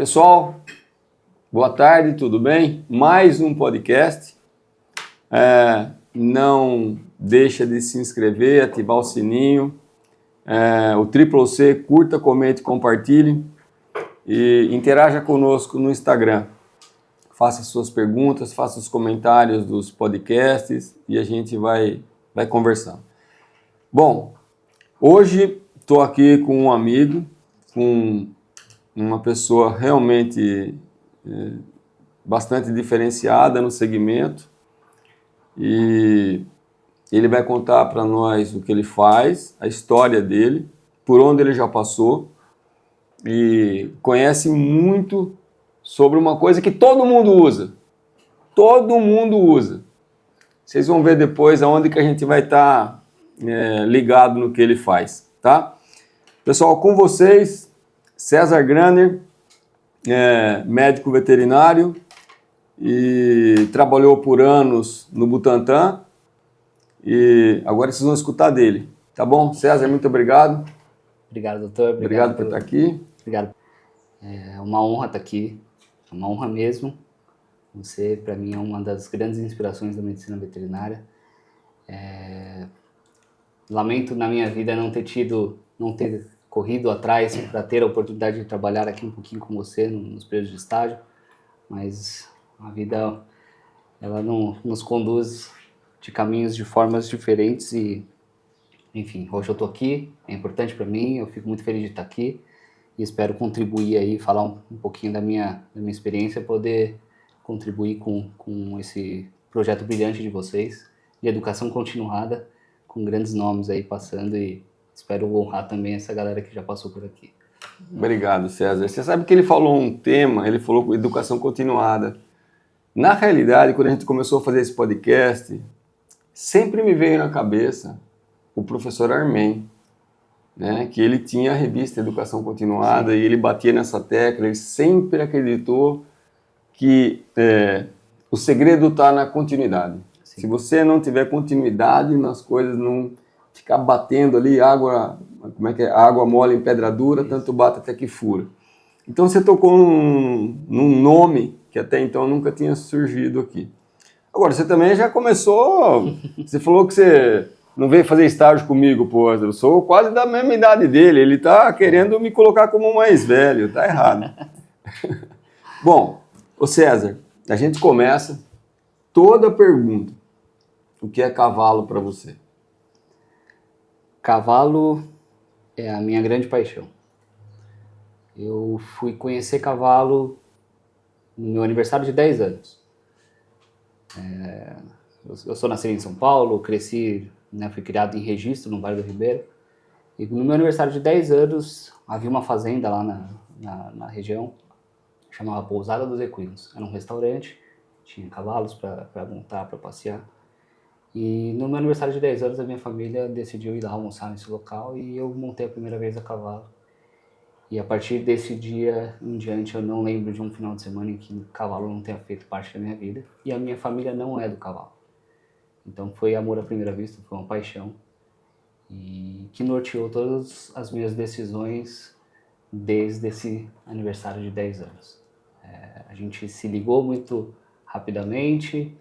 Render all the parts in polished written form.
Pessoal, boa tarde, tudo bem? Mais um podcast. Não deixa de se inscrever, ativar o sininho. O CCC, curta, comente, compartilhe e interaja conosco no Instagram. Faça suas perguntas, faça os comentários dos podcasts e a gente vai conversando. Bom, hoje estou aqui com um amigo, com uma pessoa realmente bastante diferenciada no segmento, e ele vai contar para nós o que ele faz, a história dele, por onde ele já passou, e conhece muito sobre uma coisa que todo mundo usa. Todo mundo usa. Vocês vão ver depois aonde que a gente vai estar ligado no que ele faz, tá? Pessoal, com vocês, César Graner, médico veterinário e trabalhou por anos no Butantan, e agora vocês vão escutar dele, tá bom? César, muito obrigado. Obrigado, doutor. Obrigado por estar aqui. Obrigado. É uma honra estar aqui, é uma honra mesmo. Você, para mim, é uma das grandes inspirações da medicina veterinária. Lamento na minha vida não ter corrido atrás para ter a oportunidade de trabalhar aqui um pouquinho com você nos períodos de estágio, mas a vida ela nos conduz de caminhos de formas diferentes e, enfim, hoje eu estou aqui, é importante para mim, eu fico muito feliz de estar aqui e espero contribuir aí, falar um pouquinho da minha experiência, poder contribuir com esse projeto brilhante de vocês, de educação continuada, com grandes nomes aí passando, e espero honrar também essa galera que já passou por aqui. Obrigado, César. Você sabe que ele falou um tema, ele falou educação continuada. Na realidade, quando a gente começou a fazer esse podcast, sempre me veio na cabeça o professor Armen, né, que ele tinha a revista Educação Continuada. Sim. E ele batia nessa tecla, ele sempre acreditou que o segredo está na continuidade. Sim. Se você não tiver continuidade nas coisas, não ficar batendo ali, água mole em pedra dura, isso. Tanto bate até que fura. Então você tocou num nome que até então nunca tinha surgido aqui. Agora, você também já começou, você falou que você não veio fazer estágio comigo, pô, eu sou quase da mesma idade dele, ele tá querendo me colocar como mais velho, tá errado. Bom, ô César, a gente começa toda pergunta, o que é cavalo para você? Cavalo é a minha grande paixão. Eu fui conhecer cavalo no meu aniversário de 10 anos. Eu sou nascido em São Paulo, cresci, fui criado em Registro, no Vale do Ribeira. E no meu aniversário de 10 anos, havia uma fazenda lá na região, chamava Pousada dos Equinos. Era um restaurante, tinha cavalos para montar, para passear. E no meu aniversário de 10 anos, a minha família decidiu ir lá almoçar nesse local e eu montei a primeira vez a cavalo. E a partir desse dia em diante, eu não lembro de um final de semana em que o cavalo não tenha feito parte da minha vida. E a minha família não é do cavalo. Então foi amor à primeira vista, foi uma paixão. E que norteou todas as minhas decisões desde esse aniversário de 10 anos. A gente se ligou muito rapidamente.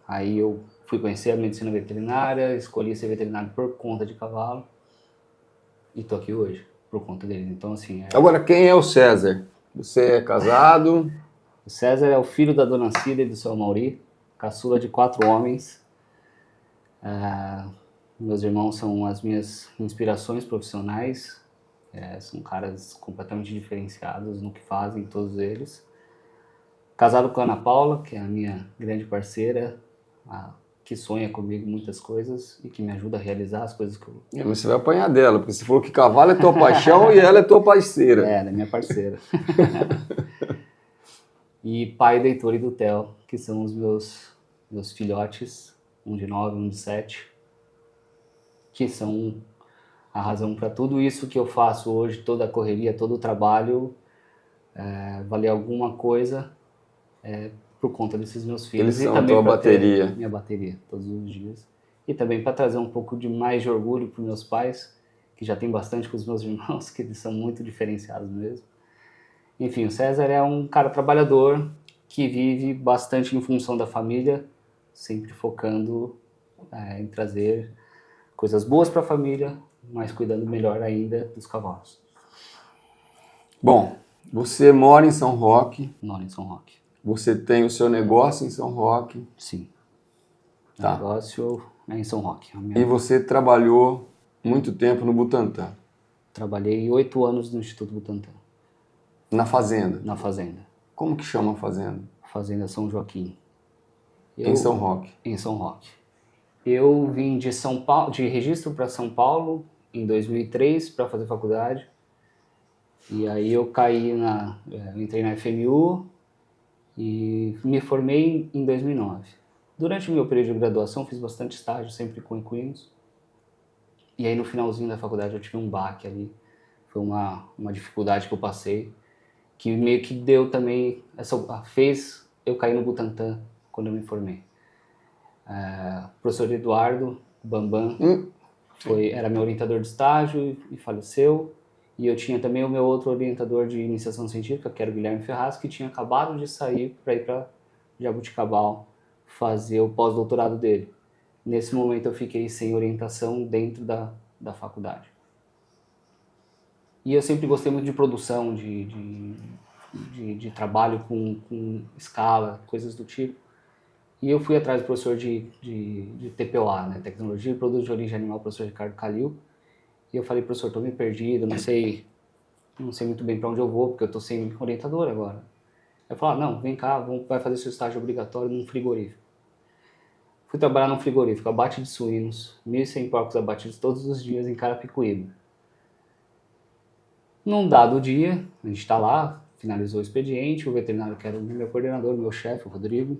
Aí eu fui conhecer a medicina veterinária, escolhi ser veterinário por conta de cavalo. E tô aqui hoje, por conta deles. Então, assim... Agora, quem é o César? Você é casado? O César é o filho da dona Cida e do seu Mauri, caçula de 4 homens. Meus irmãos são as minhas inspirações profissionais. São caras completamente diferenciados no que fazem, todos eles. Casado com a Ana Paula, que é a minha grande parceira, que sonha comigo muitas coisas e que me ajuda a realizar as coisas que eu... Mas você vai apanhar dela, porque você falou que cavalo é tua paixão e ela é tua parceira. Ela é minha parceira. E pai do Heitor e do Theo, que são os meus filhotes, um de 9, um de 7, que são a razão para tudo isso que eu faço hoje, toda a correria, todo o trabalho, valer alguma coisa por conta desses meus filhos. Eles são e também a tua bateria. Minha bateria, todos os dias. E também para trazer um pouco de mais de orgulho para os meus pais, que já tem bastante com os meus irmãos, que eles são muito diferenciados mesmo. Enfim, o César é um cara trabalhador que vive bastante em função da família, sempre focando em trazer coisas boas para a família, mas cuidando melhor ainda dos cavalos. Bom, você mora em São Roque, Moro em São Roque. você tem o seu negócio em São Roque, Sim. Tá. O negócio é em São Roque. e você trabalhou muito tempo no Butantã, Trabalhei 8 anos no Instituto Butantan, na fazenda. na fazenda. Como que chama a fazenda? Fazenda São Joaquim. Em São Roque. Em São Roque. Eu vim de São Paulo, de Registro para São Paulo em 2003 para fazer faculdade. E aí eu eu entrei na FMU e me formei em 2009. Durante o meu período de graduação fiz bastante estágio, sempre com equinos. E aí no finalzinho da faculdade eu tive um baque ali. Foi uma dificuldade que eu passei, que meio que deu também, fez eu cair no Butantã quando eu me formei. O professor Eduardo Bambam era meu orientador de estágio e faleceu. E eu tinha também o meu outro orientador de iniciação científica, que era o Guilherme Ferraz, que tinha acabado de sair para ir para Jabuticabal fazer o pós-doutorado dele. Nesse momento eu fiquei sem orientação dentro da faculdade. E eu sempre gostei muito de produção, de trabalho com escala, coisas do tipo. E eu fui atrás do professor de TPOA, né, Tecnologia e Produtos de Origem Animal, o professor Ricardo Calil. E eu falei, professor, estou meio perdido, não sei muito bem para onde eu vou, porque eu estou sem orientador agora. Ele falou, não, vem cá, vai fazer seu estágio obrigatório num frigorífico. Fui trabalhar num frigorífico, abate de suínos, 1.100 porcos abatidos todos os dias em Carapicuíba. Num dado dia, a gente está lá, finalizou o expediente, o veterinário, que era o meu coordenador, o meu chefe, o Rodrigo,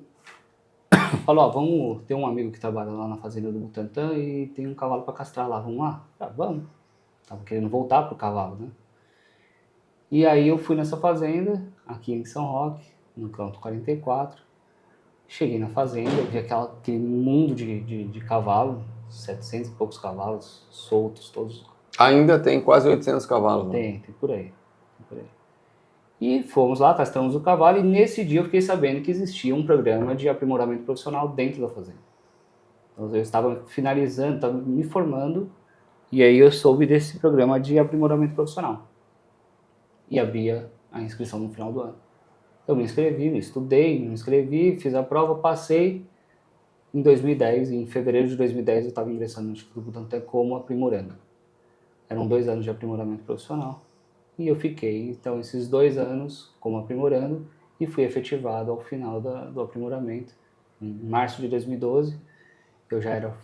falou, vamos ter um amigo que trabalha lá na fazenda do Butantã e tem um cavalo para castrar lá, vamos lá? Vamos. Tava querendo voltar pro cavalo, né? E aí eu fui nessa fazenda, aqui em São Roque, no canto 44. Cheguei na fazenda, vi aquele mundo de cavalo, 700 e poucos cavalos soltos, todos. Ainda tem quase 800 cavalos. Tem por aí. E fomos lá, castramos o cavalo, e nesse dia eu fiquei sabendo que existia um programa de aprimoramento profissional dentro da fazenda. Então eu estava finalizando, estava me formando, e aí eu soube desse programa de aprimoramento profissional. E abria a inscrição no final do ano. Eu me inscrevi, estudei, me inscrevi, fiz a prova, passei. Em 2010, em fevereiro de 2010, eu estava ingressando no Instituto Butantan como aprimorando. Eram 2 anos de aprimoramento profissional. E eu fiquei, então, esses 2 anos como aprimorando e fui efetivado ao final do aprimoramento. Em março de 2012, eu já era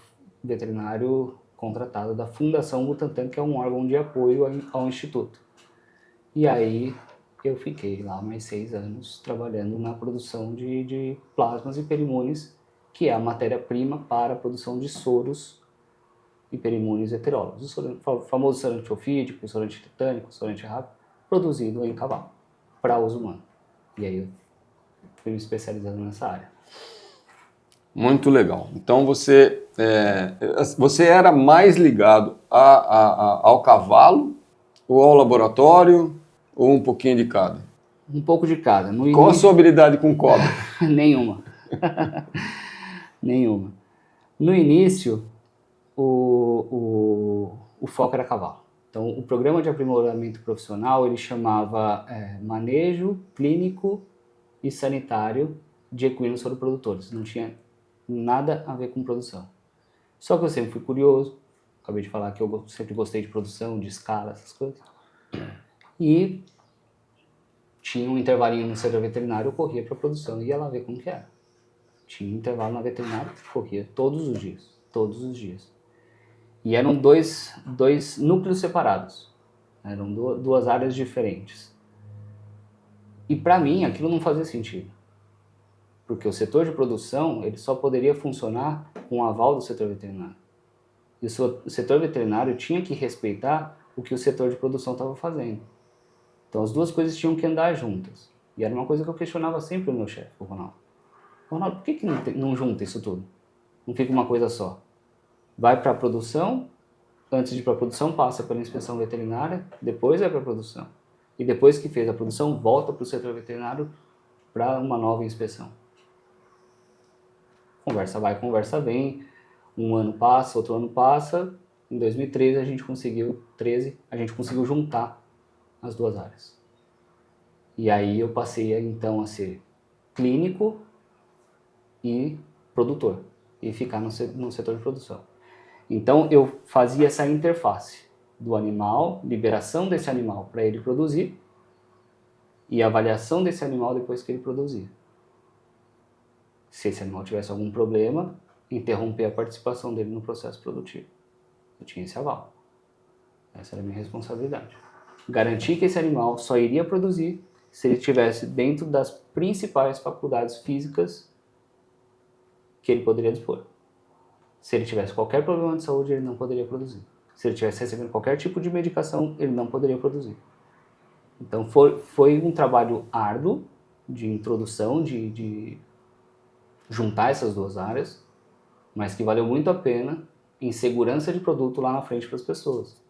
veterinário contratado da Fundação Butantan, que é um órgão de apoio ao Instituto. E aí eu fiquei lá mais 6 anos trabalhando na produção de plasmas e perimunes, que é a matéria-prima para a produção de soros e perimunes heterólogos. O famoso sorante ofídico, sorante tetânico, sorante rápido, produzido em cavalo, para uso humano. E aí eu fui me especializando nessa área. Muito legal. Então você era mais ligado ao cavalo ou ao laboratório ou um pouquinho de cada? Um pouco de cada. Qual a sua habilidade com cobra? Nenhuma. Nenhuma. No início, o foco era cavalo. Então, o programa de aprimoramento profissional, ele chamava Manejo Clínico e Sanitário de Equinos Soroprodutores. Não tinha nada a ver com produção. Só que eu sempre fui curioso, acabei de falar que eu sempre gostei de produção, de escala, essas coisas. E tinha um intervalinho no setor veterinário, eu corria para a produção e ia lá ver como que era. Tinha um intervalo na veterinária, corria todos os dias. E eram dois núcleos separados, eram 2 áreas diferentes. E para mim aquilo não fazia sentido, porque o setor de produção ele só poderia funcionar com o aval do setor veterinário. E o setor veterinário tinha que respeitar o que o setor de produção estava fazendo. Então as 2 coisas tinham que andar juntas. E era uma coisa que eu questionava sempre o meu chefe, o Ronaldo. Ronaldo, por que não junta isso tudo? Não fica uma coisa só. Vai para a produção, antes de ir para a produção passa pela inspeção veterinária, depois vai para a produção. e depois que fez a produção, volta para o setor veterinário para uma nova inspeção. Conversa vai, conversa vem, um ano passa, outro ano passa, em 2013 a gente conseguiu juntar as duas áreas. E aí eu passei então a ser clínico e produtor, e ficar no setor de produção. Então eu fazia essa interface do animal, liberação desse animal para ele produzir, e avaliação desse animal depois que ele produzir. Se esse animal tivesse algum problema, interromper a participação dele no processo produtivo. Eu tinha esse aval. Essa era a minha responsabilidade. Garantir que esse animal só iria produzir se ele estivesse dentro das principais faculdades físicas que ele poderia dispor. Se ele tivesse qualquer problema de saúde, ele não poderia produzir. Se ele estivesse recebendo qualquer tipo de medicação, ele não poderia produzir. Então foi um trabalho árduo de introdução, de juntar essas duas áreas, mas que valeu muito a pena em segurança de produto lá na frente para as pessoas.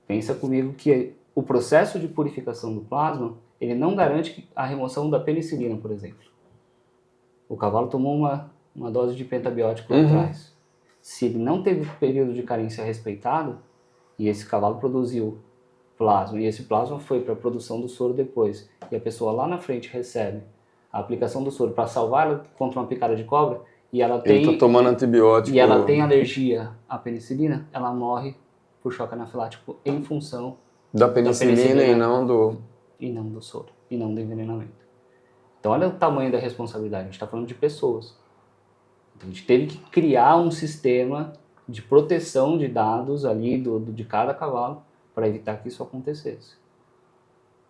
Pensa comigo que o processo de purificação do plasma, ele não garante a remoção da penicilina, por exemplo. O cavalo tomou uma dose de pentabiótico lá atrás. Se ele não teve período de carência respeitado, e esse cavalo produziu plasma, e esse plasma foi para a produção do soro depois, e a pessoa lá na frente recebe a aplicação do soro para salvar contra uma picada de cobra, e ela tem... Ele tá tomando antibiótico. E ela tem alergia à penicilina, ela morre por choque anafilático em função da penicilina e não do... E não do soro, e não do envenenamento. Então olha o tamanho da responsabilidade, a gente está falando de pessoas. Então, a gente teve que criar um sistema de proteção de dados ali de cada cavalo para evitar que isso acontecesse.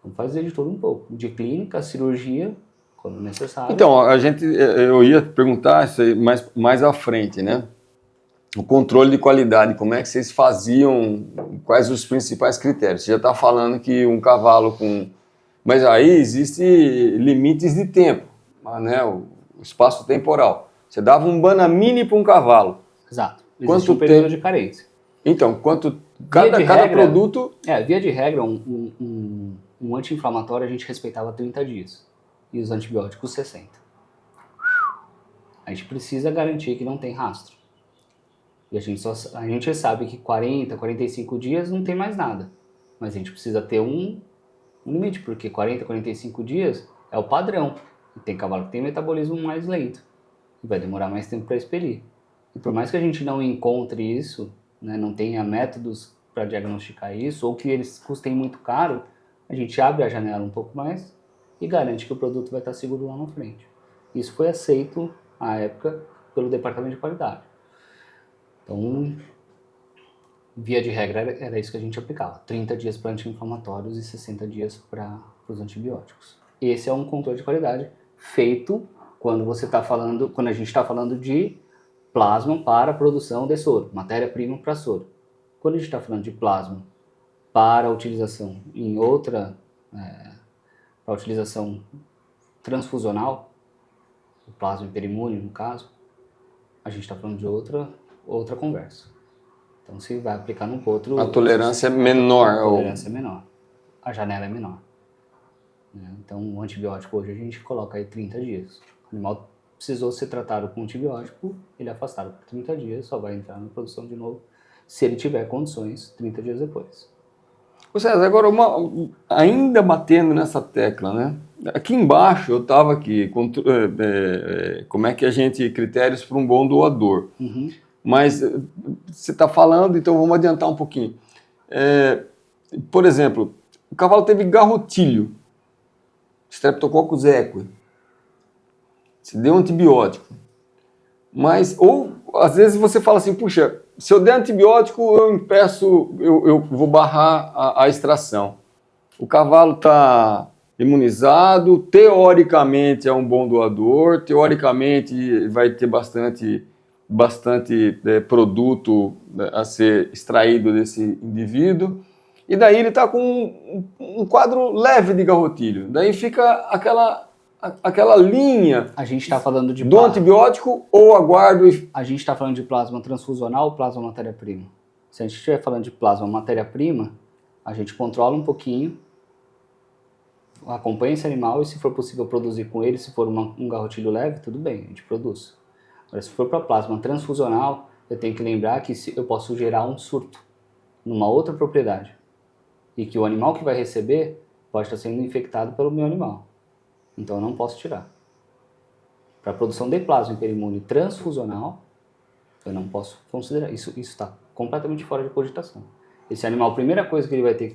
Vamos fazer de tudo um pouco, de clínica, cirurgia, quando necessário. Então, eu ia perguntar isso aí mais à frente, né? O controle de qualidade, como é que vocês faziam, quais os principais critérios? Você já está falando que um cavalo com... Mas aí existem limites de tempo, né? O espaço temporal. Você dava um Banamine para um cavalo. Exato. Existe um período de carência. Então, cada produto... Via de regra, um anti-inflamatório a gente respeitava 30 dias. E os antibióticos 60. A gente precisa garantir que não tem rastro. E a gente sabe que 40, 45 dias não tem mais nada. Mas a gente precisa ter um limite, porque 40, 45 dias é o padrão. E tem cavalo que tem metabolismo mais lento. E vai demorar mais tempo para expelir. E por mais que a gente não encontre isso, né, não tenha métodos para diagnosticar isso, ou que eles custem muito caro, a gente abre a janela um pouco mais e garante que o produto vai estar seguro lá na frente. Isso foi aceito, à época, pelo Departamento de Qualidade. Então, via de regra, era isso que a gente aplicava. 30 dias para anti-inflamatórios e 60 dias para os antibióticos. Esse é um controle de qualidade feito quando a gente está falando de plasma para a produção de soro, matéria-prima para soro. Quando a gente está falando de plasma para utilização em outra, para utilização transfusional, o plasma hiperimune no caso, a gente está falando de outra conversa. Então se vai aplicar num outro... A tolerância é menor. A tolerância é menor. A janela é menor. Então o antibiótico hoje a gente coloca aí 30 dias. O animal precisou ser tratado com antibiótico, ele é afastado por 30 dias, só vai entrar na produção de novo, se ele tiver condições, 30 dias depois. Ô César, agora ainda batendo nessa tecla, né? Aqui embaixo eu estava aqui, como é que a gente, critérios para um bom doador. Uhum. Mas você está falando, então vamos adiantar um pouquinho. Por exemplo, o cavalo teve garrotilho, Streptococcus equi. Você deu antibiótico. Ou às vezes você fala assim, puxa, se eu der antibiótico, eu vou barrar a extração. O cavalo está imunizado, teoricamente é um bom doador, teoricamente vai ter bastante produto a ser extraído desse indivíduo, e daí ele está com um quadro leve de garrotilho. Daí fica aquela linha. A gente está falando de do antibiótico ou aguardo. A gente está falando de plasma transfusional ou plasma matéria-prima? Se a gente estiver falando de plasma matéria-prima, a gente controla um pouquinho acompanha esse animal e se for possível produzir com ele, se for um garrotilho leve, tudo bem, a gente produz. Agora, se for para plasma transfusional, eu tenho que lembrar que eu posso gerar um surto numa outra propriedade e que o animal que vai receber pode estar sendo infectado pelo meu animal. Então eu não posso tirar. Para a produção de plasma hiperimune transfusional, eu não posso considerar. Isso está completamente fora de cogitação. Esse animal, a primeira coisa que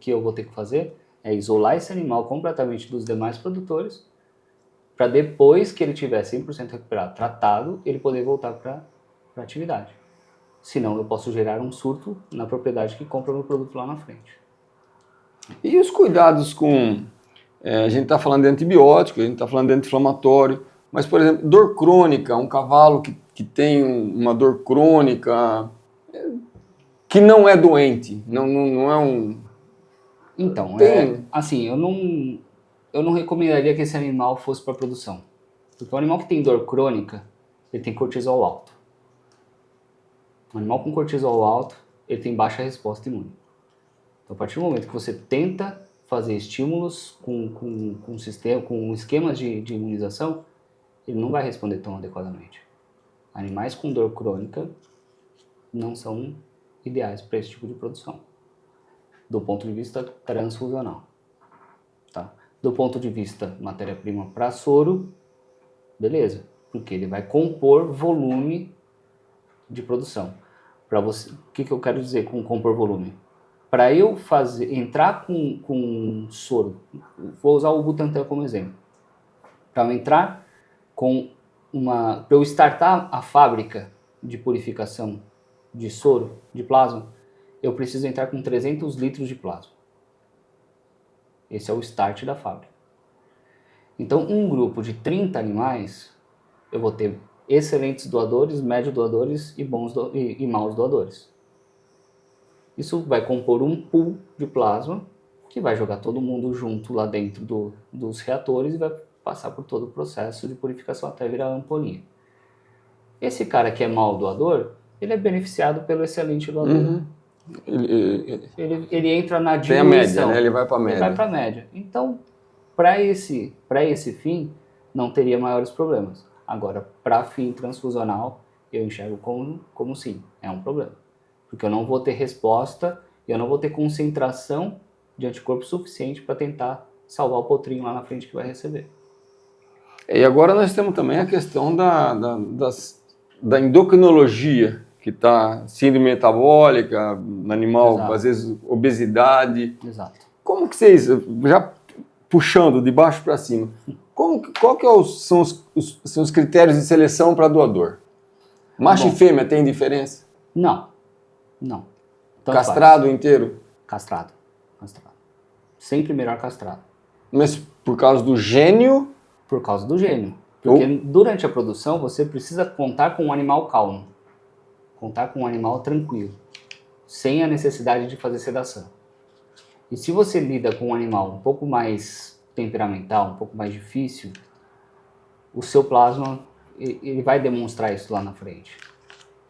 que eu vou ter que fazer é isolar esse animal completamente dos demais produtores para depois que ele tiver 100% recuperado, tratado, ele poder voltar para a atividade. Senão eu posso gerar um surto na propriedade que compra o meu produto lá na frente. E os cuidados com... a gente está falando de antibiótico, a gente está falando de anti-inflamatório, mas, por exemplo, dor crônica, um cavalo que tem uma dor crônica, que não é doente, não é um... Então, Tem... assim, eu não recomendaria que esse animal fosse para produção. Porque o animal que tem dor crônica, ele tem cortisol alto. Um animal com cortisol alto, ele tem baixa resposta imune. Então, a partir do momento que você tenta fazer estímulos com esquemas de imunização, ele não vai responder tão adequadamente. Animais com dor crônica não são ideais para esse tipo de produção, do ponto de vista transfusional. Tá? Do ponto de vista matéria-prima para soro, beleza, porque ele vai compor volume de produção. Para você, o que eu quero dizer com compor volume? Para eu entrar com soro, vou usar o Butantan como exemplo. Para eu entrar para eu startar a fábrica de purificação de soro, de plasma, eu preciso entrar com 300 litros de plasma. Esse é o start da fábrica. Então, um grupo de 30 animais, eu vou ter excelentes doadores, médios doadores e maus doadores. Isso vai compor um pool de plasma que vai jogar todo mundo junto lá dentro dos reatores e vai passar por todo o processo de purificação até virar ampolinha. Esse cara que é mau doador, ele é beneficiado pelo excelente doador. Uhum. Ele entra na Tem a diminuição. média, né? Ele vai para a média. Ele vai para a média. Então, para esse fim, não teria maiores problemas. Agora, para fim transfusional, eu enxergo como sim, é um problema. Porque eu não vou ter resposta e eu não vou ter concentração de anticorpo suficiente para tentar salvar o potrinho lá na frente que vai receber. E agora nós temos também a questão da endocrinologia, que está síndrome metabólica, no animal, Exato. Às vezes obesidade. Exato. Como que vocês, já puxando de baixo para cima, qual que são os critérios de seleção para doador? Macho e fêmea tem diferença? Não. Tanto Castrado faz. inteiro? Castrado. Sempre melhor castrado. Mas por causa do gênio? Por causa do gênio. Porque durante a produção você precisa contar com um animal calmo. Contar com um animal tranquilo. Sem a necessidade de fazer sedação. E se você lida com um animal um pouco mais temperamental, um pouco mais difícil, o seu plasma ele vai demonstrar isso lá na frente.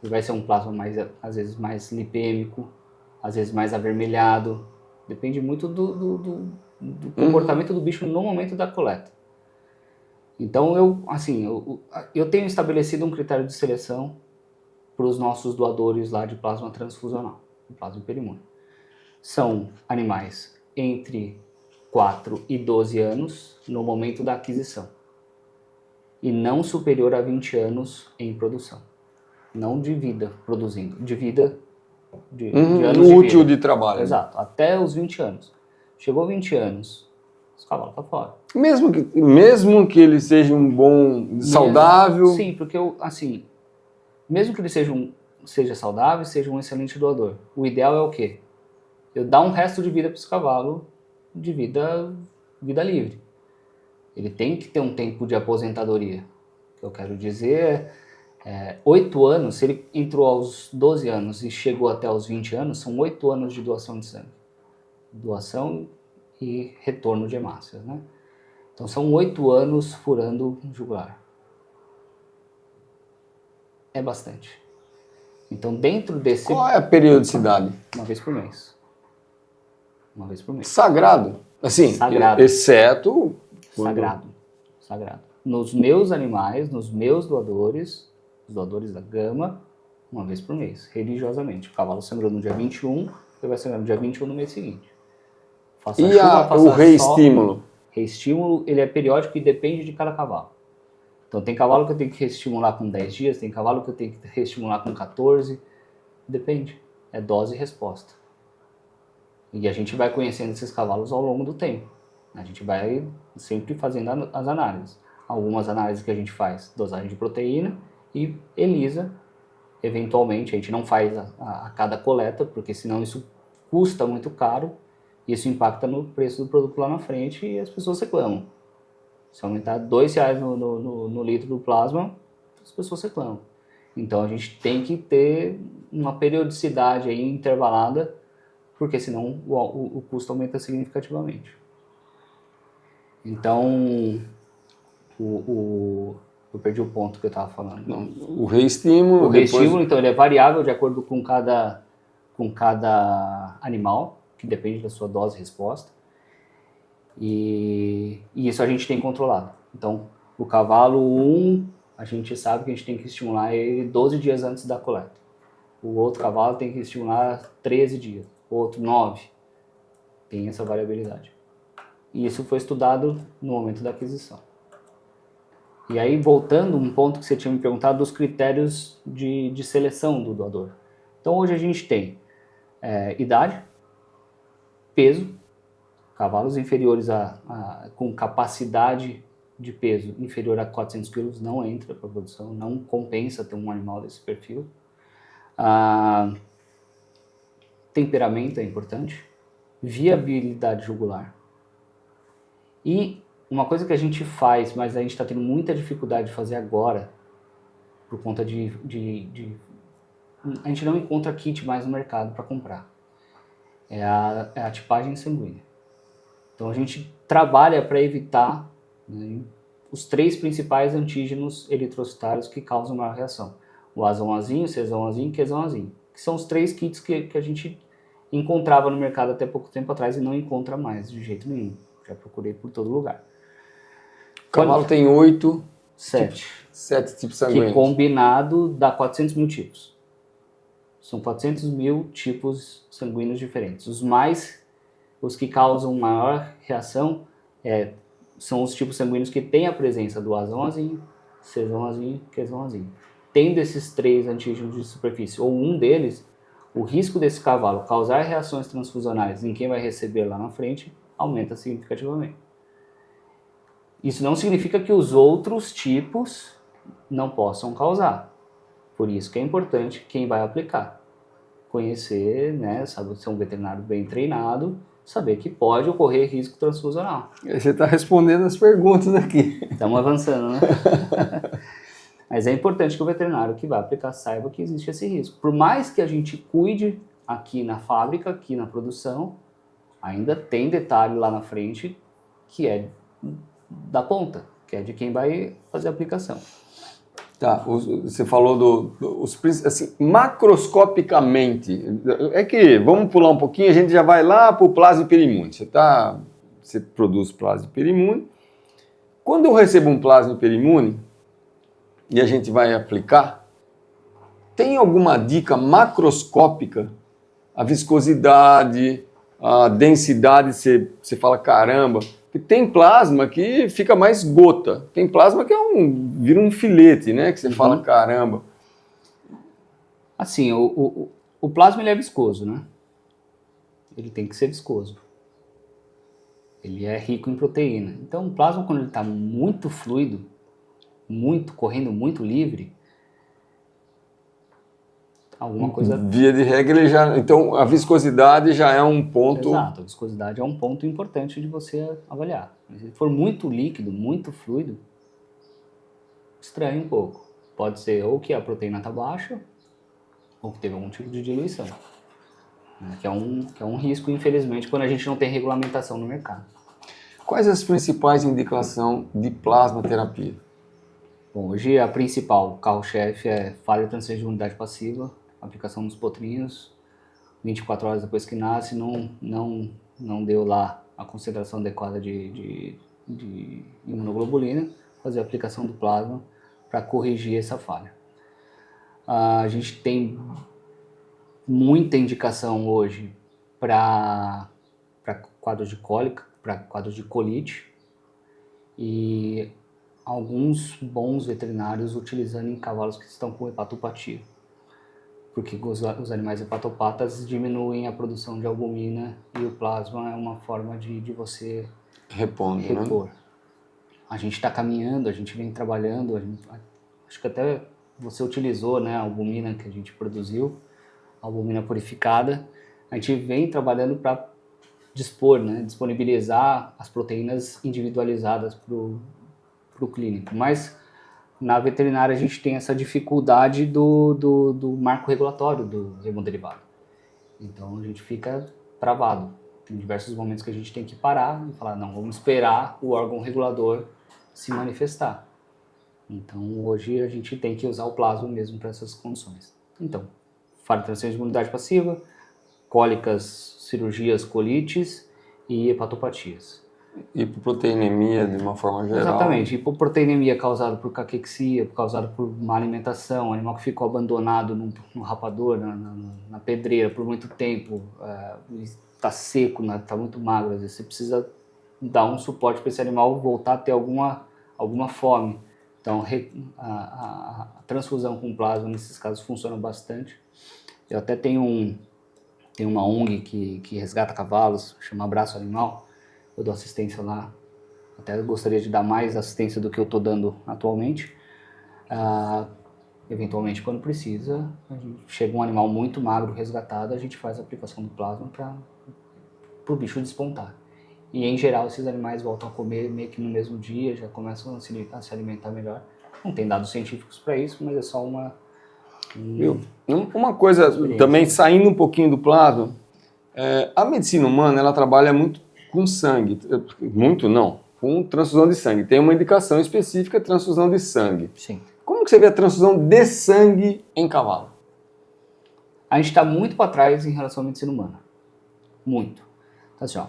Ele vai ser um plasma às vezes mais lipêmico, às vezes mais avermelhado. Depende muito do comportamento do bicho no momento da coleta. Então eu tenho estabelecido um critério de seleção para os nossos doadores lá de plasma transfusional, de plasma hiperimune. São animais entre 4 e 12 anos no momento da aquisição e não superior a 20 anos em produção. Não de vida produzindo, de vida de anos útil de vida. De trabalho. Exato, até os 20 anos. Chegou 20 anos, os cavalos estão fora. Mesmo que ele seja um bom, saudável... Sim, porque mesmo que ele seja saudável, seja um excelente doador, o ideal é o quê? Eu dar um resto de vida para esse cavalo de vida livre. Ele tem que ter um tempo de aposentadoria. O que eu quero dizer 8 anos, se ele entrou aos 12 anos e chegou até aos 20 anos, são 8 anos de doação de sangue. Doação e retorno de hemácias, né? Então são 8 anos furando jugular. É bastante. Então dentro Qual é a periodicidade? Uma vez por mês. Sagrado. Assim, sagrado. exceto... Sagrado. Sagrado. Nos meus animais, nos meus doadores, os doadores da gama, uma vez por mês, religiosamente. O cavalo sangrou no dia 21, ele vai sangrar no dia 21 no mês seguinte. Faça E chuva, faça o reestímulo? Reestímulo, ele é periódico e depende de cada cavalo. Então tem cavalo que eu tenho que reestimular com 10 dias, tem cavalo que eu tenho que reestimular com 14, depende. É dose e resposta. E a gente vai conhecendo esses cavalos ao longo do tempo. A gente vai sempre fazendo as análises. Algumas análises que a gente faz, dosagem de proteína e ELISA, eventualmente, a gente não faz a cada coleta, porque senão isso custa muito caro, e isso impacta no preço do produto lá na frente e as pessoas reclamam. Se aumentar R$2 no litro do plasma, as pessoas reclamam. Então a gente tem que ter uma periodicidade aí intervalada, porque senão o custo aumenta significativamente. Então, eu perdi o ponto que eu estava falando. Não, o reestímulo... O reestímulo, então, ele é variável de acordo com cada animal, que depende da sua dose e resposta. E isso a gente tem controlado. Então, o cavalo 1, a gente sabe que a gente tem que estimular ele 12 dias antes da coleta. O outro cavalo tem que estimular 13 dias, o outro 9. Tem essa variabilidade. E isso foi estudado no momento da aquisição. E aí, voltando um ponto que você tinha me perguntado, dos critérios de seleção do doador. Então, hoje a gente tem idade, peso, cavalos inferiores com capacidade de peso inferior a 400 quilos não entra para a produção, não compensa ter um animal desse perfil. Temperamento é importante, viabilidade jugular. E uma coisa que a gente faz, mas a gente está tendo muita dificuldade de fazer agora, por conta a gente não encontra kit mais no mercado para comprar, é a tipagem sanguínea. Então a gente trabalha para evitar, né, os 3 principais antígenos eritrocitários que causam maior reação. O A1Azinho, o C1Azinho e o Q1Azinho, que são os 3 kits que a gente encontrava no mercado até pouco tempo atrás e não encontra mais de jeito nenhum. Já procurei por todo lugar. O cavalo tem 7 tipos sanguíneos. Que combinado dá 400 mil tipos. São 400 mil tipos sanguíneos diferentes. Os que causam maior reação são os tipos sanguíneos que têm a presença do A1Azinho, C1Azinho e Q1Azinho. Tendo esses 3 antígenos de superfície, ou um deles, o risco desse cavalo causar reações transfusionais em quem vai receber lá na frente aumenta significativamente. Isso não significa que os outros tipos não possam causar. Por isso que é importante quem vai aplicar. Conhecer, né, saber ser um veterinário bem treinado, saber que pode ocorrer risco transfusional. Você está respondendo as perguntas aqui. Estamos avançando, né? Mas é importante que o veterinário que vai aplicar saiba que existe esse risco. Por mais que a gente cuide aqui na fábrica, aqui na produção, ainda tem detalhe lá na frente que é da ponta, que é de quem vai fazer a aplicação. Tá, você falou assim, macroscopicamente, é que, vamos pular um pouquinho, a gente já vai lá para o plasma hiperimune. Você produz plasma hiperimune. Quando eu recebo um plasma hiperimune e a gente vai aplicar, tem alguma dica macroscópica? A viscosidade, a densidade, você fala, caramba, tem plasma que fica mais gota, tem plasma que vira um filete, né, que você fala, caramba. Assim, o plasma ele é viscoso, né? Ele tem que ser viscoso. Ele é rico em proteína. Então o plasma, quando ele está muito fluido, correndo muito livre, alguma coisa... Via de regra, então a viscosidade já é um ponto... Exato, a viscosidade é um ponto importante de você avaliar. Mas se for muito líquido, muito fluido, estranha um pouco. Pode ser ou que a proteína está baixa, ou que teve algum tipo de diluição. Né? Que é um risco, infelizmente, quando a gente não tem regulamentação no mercado. Quais as principais indicações de plasma terapia? Bom, hoje a principal, o carro-chefe é falha de transferência de imunidade passiva, aplicação nos potrinhos, 24 horas depois que nasce, não deu lá a concentração adequada de imunoglobulina, fazer a aplicação do plasma para corrigir essa falha. A gente tem muita indicação hoje para quadros de cólica, para quadros de colite, e alguns bons veterinários utilizando em cavalos que estão com hepatopatia, porque os animais hepatopatas diminuem a produção de albumina e o plasma é uma forma de você repor. Né? A gente está caminhando, a gente vem trabalhando, acho que até você utilizou, né, a albumina que a gente produziu, a albumina purificada, a gente vem trabalhando para disponibilizar as proteínas individualizadas para o clínico, mas na veterinária a gente tem essa dificuldade do marco regulatório do hemoderivado. Então a gente fica travado. Tem diversos momentos que a gente tem que parar e falar, não, vamos esperar o órgão regulador se manifestar. Então hoje a gente tem que usar o plasma mesmo para essas condições. Então, falha de transferência de imunidade passiva, cólicas, cirurgias, colites e hepatopatias. Hipoproteinemia de uma forma geral. Exatamente, hipoproteinemia causada por caquexia, causada por má alimentação, animal que ficou abandonado no rapador, na pedreira por muito tempo, está seco, está muito magro, às vezes você precisa dar um suporte para esse animal voltar a ter alguma fome. Então a transfusão com plasma nesses casos funciona bastante. Eu até tenho uma ONG que resgata cavalos, chama Abraço Animal. Eu dou assistência lá, até gostaria de dar mais assistência do que eu estou dando atualmente. Eventualmente, quando precisa, chega um animal muito magro, resgatado, a gente faz a aplicação do plasma para o bicho despontar. E, em geral, esses animais voltam a comer meio que no mesmo dia, já começam a se alimentar melhor. Não tem dados científicos para isso, mas é só uma coisa, também saindo um pouquinho do plasma, a medicina humana, ela trabalha muito com sangue, muito não, com transfusão de sangue. Tem uma indicação específica, transfusão de sangue. Sim. Como que você vê a transfusão de sangue em cavalo? A gente está muito para trás em relação à medicina humana. Muito. Então, assim,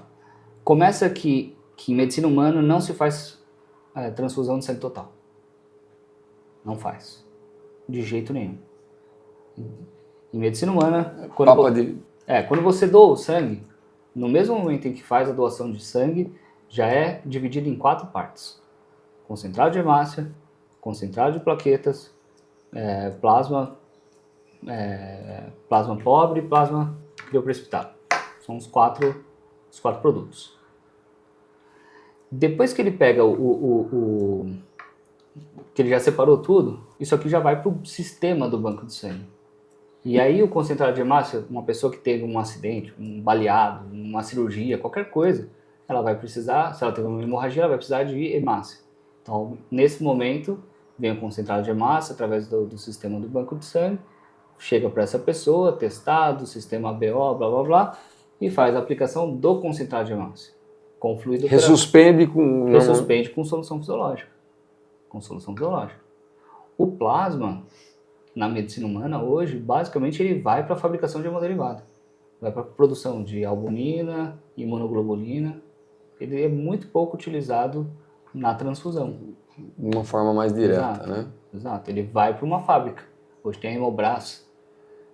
começa que em medicina humana não se faz transfusão de sangue total. Não faz. De jeito nenhum. Em medicina humana, quando você doa o sangue, no mesmo momento em que faz a doação de sangue, já é dividido em 4 partes. Concentrado de hemácia, concentrado de plaquetas, plasma pobre e plasma crioprecipitado. São os quatro produtos. Depois que ele pega que ele já separou tudo, isso aqui já vai para o sistema do banco de sangue. E aí o concentrado de hemácia, uma pessoa que teve um acidente, um baleado, uma cirurgia, qualquer coisa, ela vai precisar, se ela teve uma hemorragia, ela vai precisar de hemácia. Então, nesse momento, vem o concentrado de hemácia através do sistema do banco de sangue, chega para essa pessoa, testado, sistema ABO, blá blá blá, e faz a aplicação do concentrado de hemácia. Com fluido Ressuspende com solução fisiológica. O plasma, na medicina humana hoje, basicamente ele vai para a fabricação de hemoderivado. Vai para a produção de albumina, imunoglobulina. Ele é muito pouco utilizado na transfusão. De uma forma mais direta, né? Exato. Ele vai para uma fábrica. Hoje tem a Hemobras,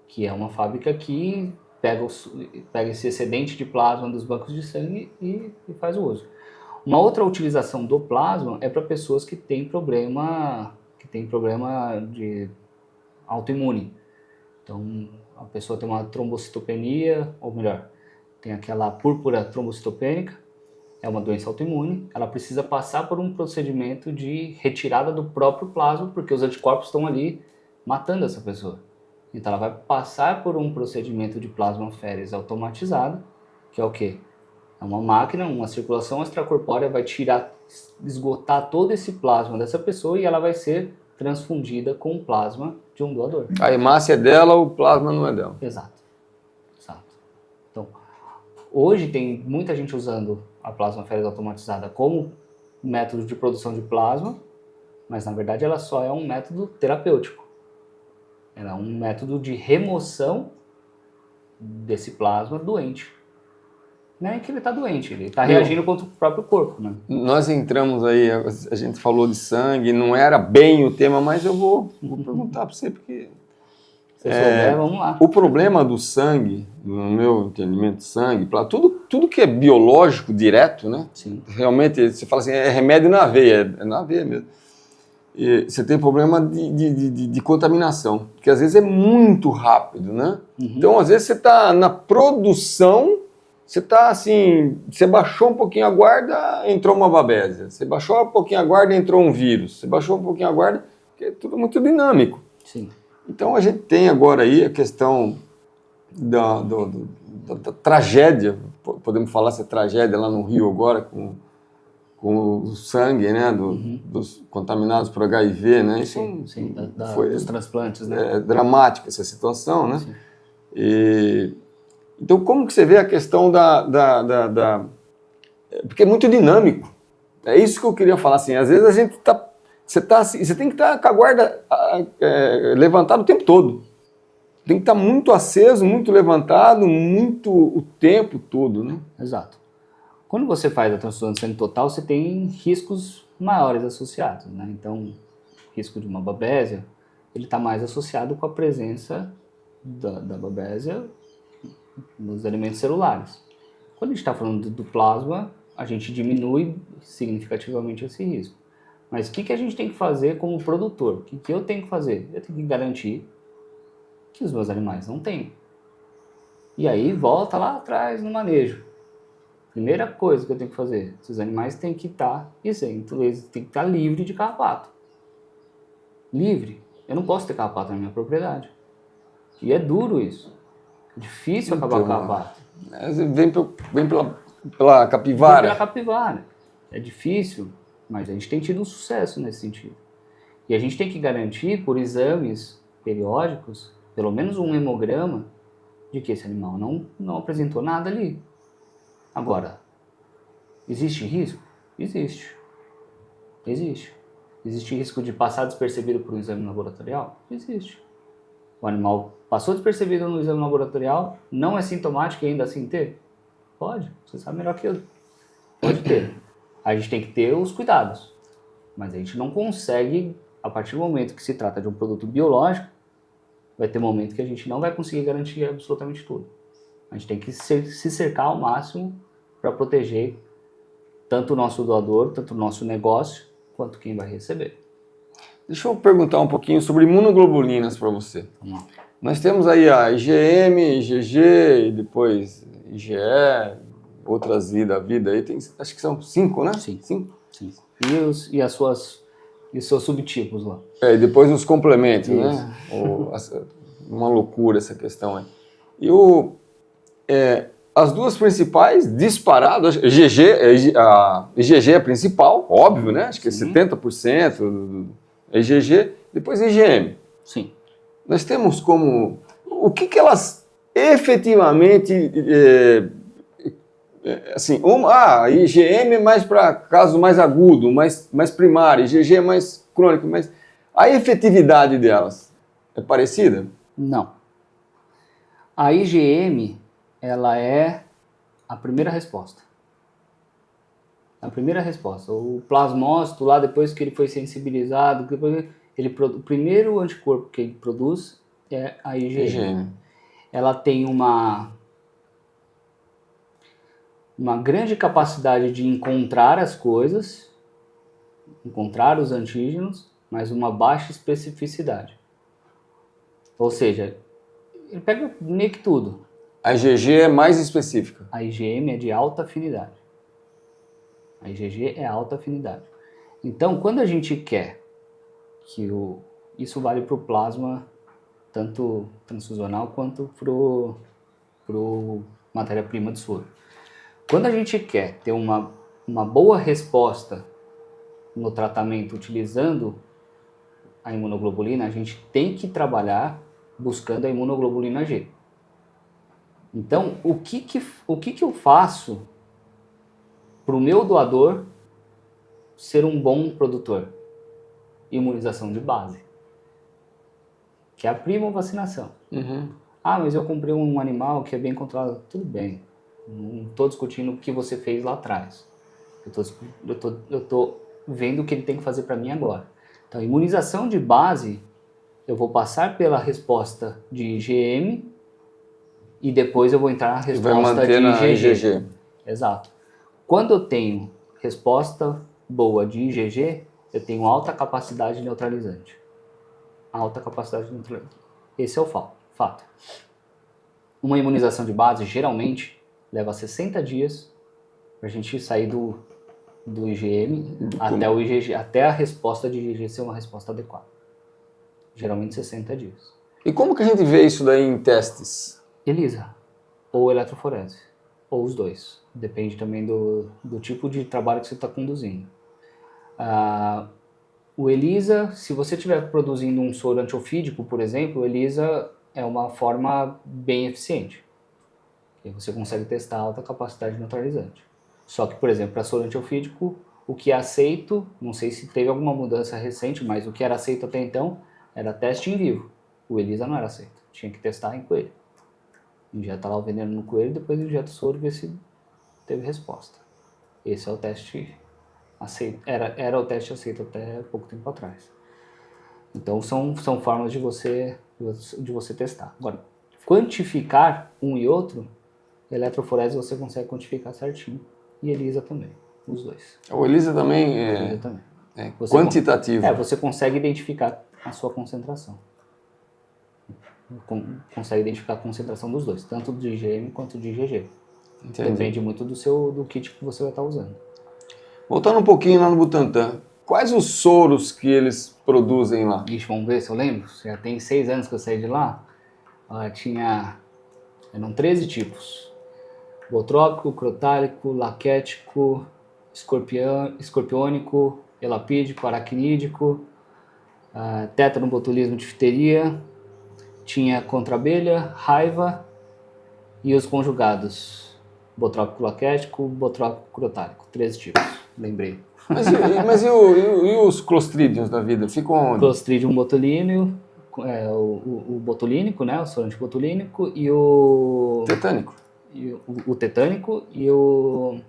que é uma fábrica que pega esse excedente de plasma dos bancos de sangue e faz o uso. Uma outra utilização do plasma é para pessoas que têm problema de autoimune. Então, a pessoa tem uma trombocitopenia, ou melhor, tem aquela púrpura trombocitopênica, é uma doença autoimune, ela precisa passar por um procedimento de retirada do próprio plasma, porque os anticorpos estão ali matando essa pessoa. Então, ela vai passar por um procedimento de plasmaférese automatizada, que é o quê? É uma máquina, uma circulação extracorpórea vai esgotar todo esse plasma dessa pessoa e ela vai ser transfundida com o plasma de um doador. A hemácia é dela, o plasma não é dela. Exato. Então, hoje tem muita gente usando a plasmaférese automatizada como método de produção de plasma, mas na verdade ela só é um método terapêutico. Ela é um método de remoção desse plasma doente. não é que ele está doente, ele está reagindo contra o próprio corpo, né? Nós entramos aí, a gente falou de sangue, não era bem o tema, mas eu vou perguntar para você, porque... Se souber, vamos lá. O problema do sangue, no meu entendimento, sangue, tudo que é biológico direto, né? Sim. Realmente, você fala assim, é remédio na veia, é na veia mesmo. E você tem problema de contaminação, que às vezes é muito rápido, né? Então, às vezes você está na produção, você está assim, você baixou um pouquinho a guarda, entrou uma babésia. Você baixou um pouquinho a guarda, entrou um vírus. Você baixou um pouquinho a guarda, porque é tudo muito dinâmico. Sim. Então a gente tem agora aí a questão da tragédia, podemos falar essa tragédia lá no Rio agora, com o sangue, né, dos contaminados por HIV, né? Isso sim, foi dos transplantes, né? Dramática essa situação, né? Então como que você vê a questão porque é muito dinâmico. É isso que eu queria falar, assim, às vezes a gente você tem que estar com a guarda levantada o tempo todo. Tem que estar muito aceso, muito levantado, muito o tempo todo, né? Exato. Quando você faz a transfusão de sangue total, você tem riscos maiores associados, né? Então, o risco de uma babésia, ele está mais associado com a presença da babésia nos elementos celulares. Quando a gente está falando do plasma, a gente diminui significativamente esse risco. Mas o que a gente tem que fazer como produtor? O que eu tenho que fazer? Eu tenho que garantir que os meus animais não tenham. E aí volta lá atrás no manejo. Primeira coisa que eu tenho que fazer, esses animais têm que estar isentos, eles têm que estar livres de carrapato. Livre. Eu não posso ter carrapato na minha propriedade. E é duro isso. É difícil acabar com o carrapato. Vem pela capivara. Vem pela capivara. É difícil, mas a gente tem tido um sucesso nesse sentido. E a gente tem que garantir, por exames periódicos, pelo menos um hemograma, de que esse animal não apresentou nada ali. Agora, existe risco? Existe. Existe. Existe risco de passar despercebido por um exame laboratorial? Existe. O animal passou despercebido no exame laboratorial, não é sintomático e ainda assim ter? Pode, você sabe melhor que eu. Pode ter. A gente tem que ter os cuidados. Mas a gente não consegue, a partir do momento que se trata de um produto biológico, vai ter momento que a gente não vai conseguir garantir absolutamente tudo. A gente tem que se cercar ao máximo para proteger tanto o nosso doador, tanto o nosso negócio, quanto quem vai receber. Deixa eu perguntar um pouquinho sobre imunoglobulinas para você. Vamos lá. Nós temos aí a IgM, IgG, e depois IgE, outras da vida aí, acho que são 5, né? Sim. 5? Sim. E seus subtipos lá. E depois os complementos, Isso. né? Uma loucura essa questão aí. E as duas principais, disparadas, a IgG é a principal, óbvio, né? Acho que é 70% é IgG, depois IgM. Sim. Nós temos como... O que elas efetivamente... assim, a IgM é mais para caso mais agudo, mais primário, IgG é mais crônico, mas a efetividade delas é parecida? Não. A IgM, ela é a primeira resposta. A primeira resposta. O plasmócito lá, depois que ele foi sensibilizado, o primeiro anticorpo que ele produz é a IgM. Ela tem uma grande capacidade de encontrar as coisas, encontrar os antígenos, mas uma baixa especificidade. Ou seja, ele pega meio que tudo. A IgG é mais específica. A IgM é de alta afinidade. A IgG é alta afinidade. Então, quando a gente quer que isso vale para o plasma, tanto transfusional quanto para o matéria-prima de soro. Quando a gente quer ter uma boa resposta no tratamento utilizando a imunoglobulina, a gente tem que trabalhar buscando a imunoglobulina G. Então, o que eu faço para o meu doador ser um bom produtor? Imunização de base, que é a prima vacinação. Uhum. Ah, mas eu comprei um animal que é bem controlado. Tudo bem. Não estou discutindo o que você fez lá atrás. Eu tô vendo o que ele tem que fazer para mim agora. Então, a imunização de base, eu vou passar pela resposta de IgM e depois eu vou entrar na E vai resposta manter de na IgG. IgG. Exato. Quando eu tenho resposta boa de IgG, eu tenho alta capacidade neutralizante. Alta capacidade neutralizante. Esse é o fato. Uma imunização de base, geralmente, leva 60 dias para a gente sair do IgM até o IgG, até a resposta de IgG ser uma resposta adequada. Geralmente 60 dias. E como que a gente vê isso daí em testes? ELISA, ou eletroforese, ou os dois. Depende também do tipo de trabalho que você está conduzindo. O ELISA, se você estiver produzindo um soro antiofídico, por exemplo, o ELISA é uma forma bem eficiente. E você consegue testar alta capacidade neutralizante. Só que, por exemplo, para soro antiofídico, o que é aceito, não sei se teve alguma mudança recente, mas o que era aceito até então era teste em vivo. O ELISA não era aceito, tinha que testar em coelho. Injeta lá o veneno no coelho, depois injeta o soro e vê se teve resposta. Esse é o teste aceito. Era o teste aceito até pouco tempo atrás. Então são formas de você testar. Agora, quantificar um e outro, eletroforese você consegue quantificar certinho. E ELISA também, os dois. O ELISA também ELISA também. é Você quantitativo. você consegue identificar a sua concentração. Consegue identificar a concentração dos dois, tanto de IgM quanto de IgG. Entendi. Depende muito do kit que você vai estar usando. Voltando um pouquinho lá no Butantan, quais os soros que eles produzem lá? Ixi, vamos ver se eu lembro. Já tem 6 anos que eu saí de lá. Eram 13 tipos. Botrópico, crotálico, laquético, escorpiônico, elapídico, aracnídico, tétano, botulismo, difteria. Tinha contra-abelha, raiva e os conjugados. Botrópico, laquético, botrópico, crotálico. 13 tipos, lembrei. Mas e os clostridiums da vida? Ficam onde? Clostridium botulíneo, o botulínico, né? O soro antibotulínico e o... Tetânico. E o tetânico e o...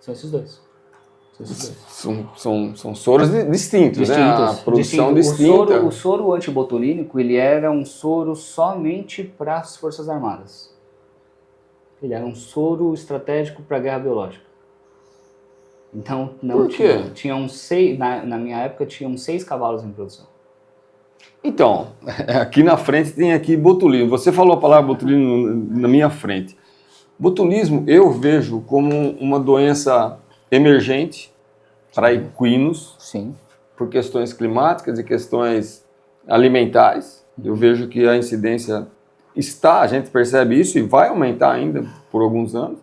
São esses dois. São soros distintos, né? A produção distinta. O soro antibotulínico, ele era um soro somente para as Forças Armadas. Ele era um soro estratégico para a guerra biológica. Então, não Por quê? tinham 6, na minha época, tinham 6 cavalos em produção. Então, aqui na frente tem aqui botulismo. Você falou a palavra botulismo na minha frente. Botulismo eu vejo como uma doença emergente para equinos, Sim. por questões climáticas e questões alimentares. Eu vejo que a incidência a gente percebe isso e vai aumentar ainda por alguns anos,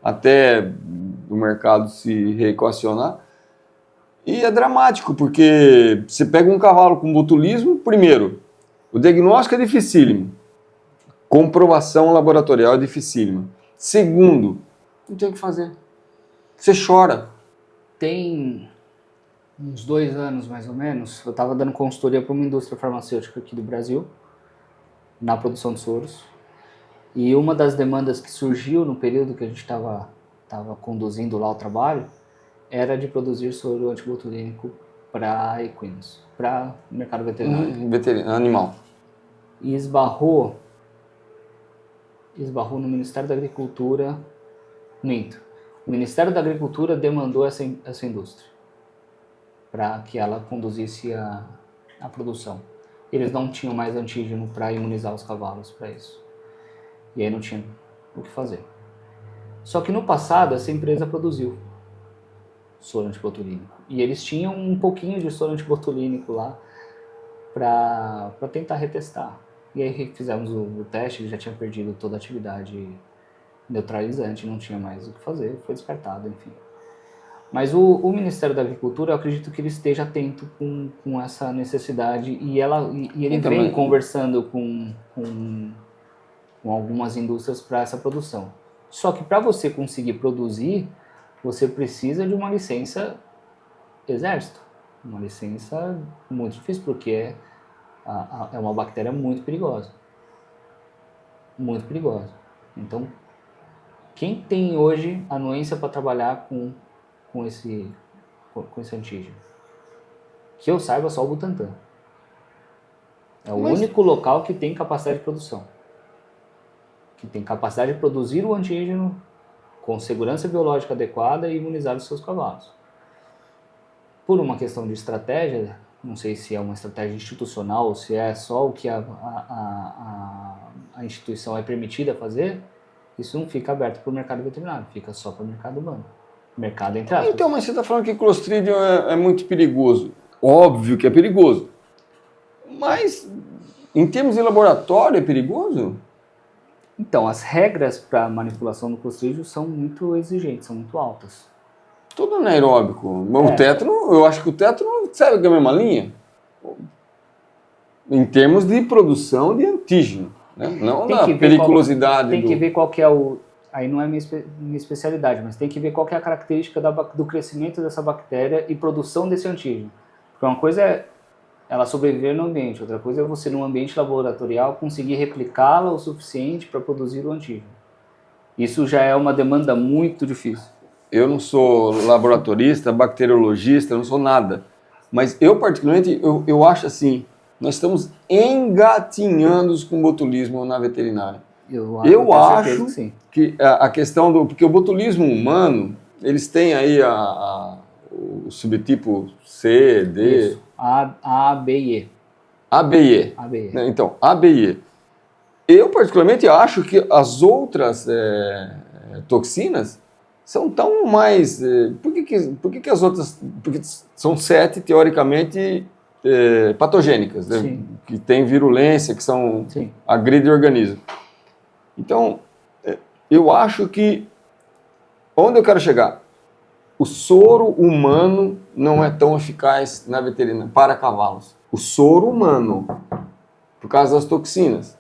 até o mercado se reequacionar. E é dramático, porque você pega um cavalo com botulismo, primeiro, o diagnóstico é dificílimo, comprovação laboratorial é dificílima. Segundo, não tem o que fazer. Você chora. Tem uns 2 anos, mais ou menos, eu estava dando consultoria para uma indústria farmacêutica aqui do Brasil, na produção de soros. E uma das demandas que surgiu no período que a gente estava conduzindo lá o trabalho era de produzir soro antibotulínico para equinos, para o mercado veterinário. Animal. E esbarrou no Ministério da Agricultura. Minto. O Ministério da Agricultura demandou essa indústria para que ela conduzisse a produção. Eles não tinham mais antígeno para imunizar os cavalos para isso. E aí não tinha o que fazer. Só que no passado essa empresa produziu soro antibotulínico. E eles tinham um pouquinho de soro antibotulínico lá para tentar retestar. E aí fizemos o teste, ele já tinha perdido toda a atividade neutralizante, não tinha mais o que fazer, foi descartado, enfim. Mas o Ministério da Agricultura, eu acredito que ele esteja atento com essa necessidade e ele vem conversando com algumas indústrias para essa produção. Só que para você conseguir produzir, você precisa de uma licença Exército. Uma licença muito difícil, porque é uma bactéria muito perigosa. Muito perigosa. Então, Quem tem hoje anuência para trabalhar com esse antígeno? Que eu saiba, só o Butantan. É o único local que tem capacidade de produção. Que tem capacidade de produzir o antígeno com segurança biológica adequada e imunizar os seus cavalos. Por uma questão de estratégia, não sei se é uma estratégia institucional ou se é só o que a instituição é permitida fazer, isso não fica aberto para o mercado veterinário, fica só para o mercado humano. Mercado entre aspas. Então, mas você está falando que Clostridium é muito perigoso. Óbvio que é perigoso. Mas, em termos de laboratório, é perigoso? Então, as regras para manipulação do Clostridium são muito exigentes, são muito altas. Tudo anaeróbico. O tétano, eu acho que o tétano serve com a mesma linha. Em termos de produção de antígeno. Né? Não da periculosidade. Tem que ver qual que é o... Aí não é minha especialidade, mas tem que ver qual que é a característica do crescimento dessa bactéria e produção desse antígeno. Porque uma coisa é ela sobreviver no ambiente, outra coisa é você, num ambiente laboratorial, conseguir replicá-la o suficiente para produzir o antígeno. Isso já é uma demanda muito difícil. Eu não sou laboratorista, bacteriologista, não sou nada. Mas eu, particularmente, eu acho assim, nós estamos engatinhando com o botulismo na veterinária. Eu acho que a questão do... Porque o botulismo humano, eles têm aí o subtipo C, D... Isso. A, B e E. A, B e E. A, B e E. Então, A, B e E. Eu, particularmente, acho que as outras toxinas são tão mais... Por que as outras... Porque são 7, teoricamente, patogênicas, né? Que têm virulência, que são agridem o organismo. Então, eu acho que... Onde eu quero chegar? O soro humano não é tão eficaz na veterinária para cavalos. O soro humano, por causa das toxinas.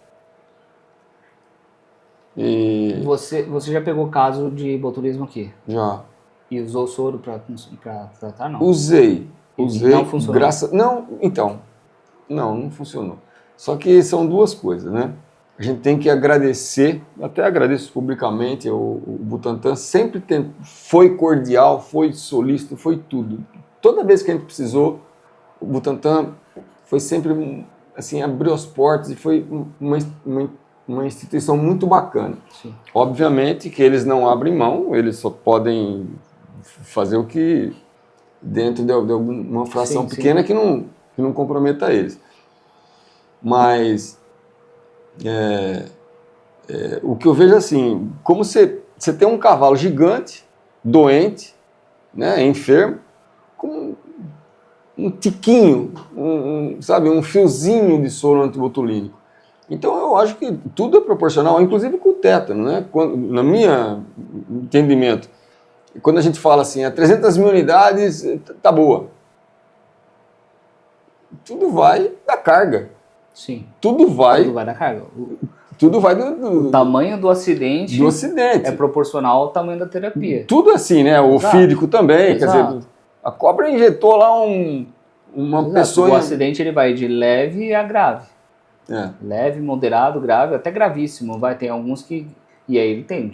E... Você já pegou caso de botulismo aqui? Já. E usou soro para tratar, não? Usei. Não funcionou? Não funcionou. Só que são duas coisas, né? A gente tem que agradecer, até agradeço publicamente, o Butantan sempre foi cordial, foi solícito, foi tudo. Toda vez que a gente precisou, o Butantan foi sempre, assim, abriu as portas e foi uma instituição muito bacana. Sim. Obviamente que eles não abrem mão, eles só podem fazer o que dentro de alguma fração pequena que não comprometa eles. Mas... o que eu vejo assim, como você tem um cavalo gigante, doente, né, enfermo, com um tiquinho, sabe, um fiozinho de soro antibotulínico. Então eu acho que tudo é proporcional, inclusive com o tétano, né? No meu entendimento, quando a gente fala assim, a 300 mil unidades, tá boa. Tudo vai da carga. Sim. Tudo vai da carga. Tudo vai o tamanho do acidente é proporcional ao tamanho da terapia. Tudo assim, né? O fídico também. Quer dizer, a cobra injetou lá uma pessoa... O acidente ele vai de leve a grave. Leve, moderado, grave, até gravíssimo. Tem alguns que... E aí ele tem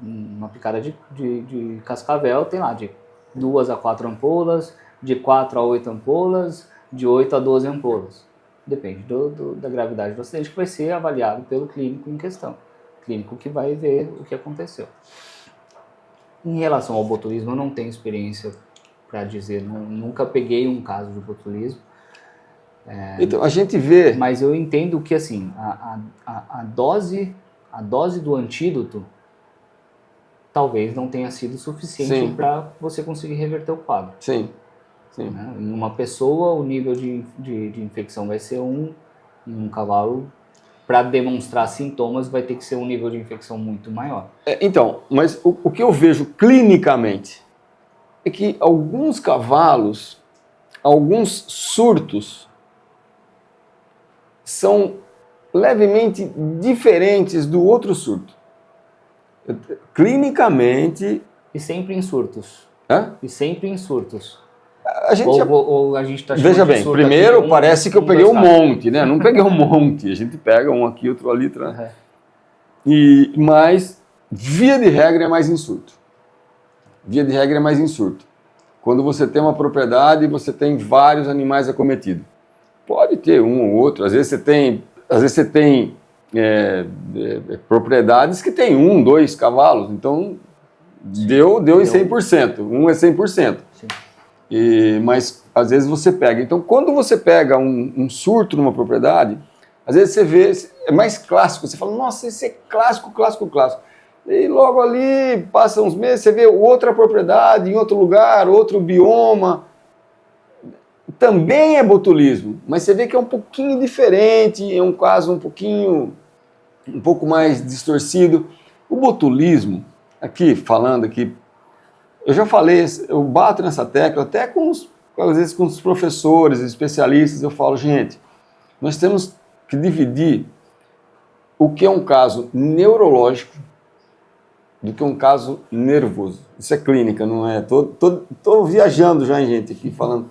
uma picada de cascavel, tem lá de 2 a 4 ampolas, de 4 a 8 ampolas, de 8 a 12 ampolas. Depende da gravidade do acidente, que vai ser avaliado pelo clínico em questão. Clínico que vai ver o que aconteceu. Em relação ao botulismo, eu não tenho experiência para dizer, nunca peguei um caso de botulismo. Então, a gente vê... Mas eu entendo que, assim, a dose do antídoto talvez não tenha sido suficiente para você conseguir reverter o quadro. Sim. Né? Em uma pessoa, o nível de infecção vai ser 1, em um cavalo, para demonstrar sintomas, vai ter que ser um nível de infecção muito maior. Então, mas o que eu vejo clinicamente é que alguns cavalos, alguns surtos, são levemente diferentes do outro surto. Clinicamente... E sempre em surtos. E sempre em surtos. A gente ou a gente tá Veja bem, primeiro parece que eu peguei um monte, né? Não peguei um monte, a gente pega um aqui, outro ali. Mas via de regra é mais em surto. Via de regra é mais em surto. Quando você tem uma propriedade e você tem vários animais acometidos. Pode ter um ou outro. Às vezes você tem propriedades que tem 1, 2 cavalos. Então, deu em 100%. Um é 100%. Sim. Mas, às vezes, você pega. Então, quando você pega um surto numa propriedade, às vezes você vê, é mais clássico. Você fala, nossa, esse é clássico, clássico, clássico. E logo ali, passa uns meses, você vê outra propriedade, em outro lugar, outro bioma. Também é botulismo, mas você vê que é um pouquinho diferente, é um caso um pouco mais distorcido. O botulismo, falando aqui, eu já falei, eu bato nessa tecla, até às vezes com os professores, especialistas, eu falo, gente, nós temos que dividir o que é um caso neurológico do que um caso nervoso. Isso é clínica, não é? Tô viajando já, gente, aqui falando.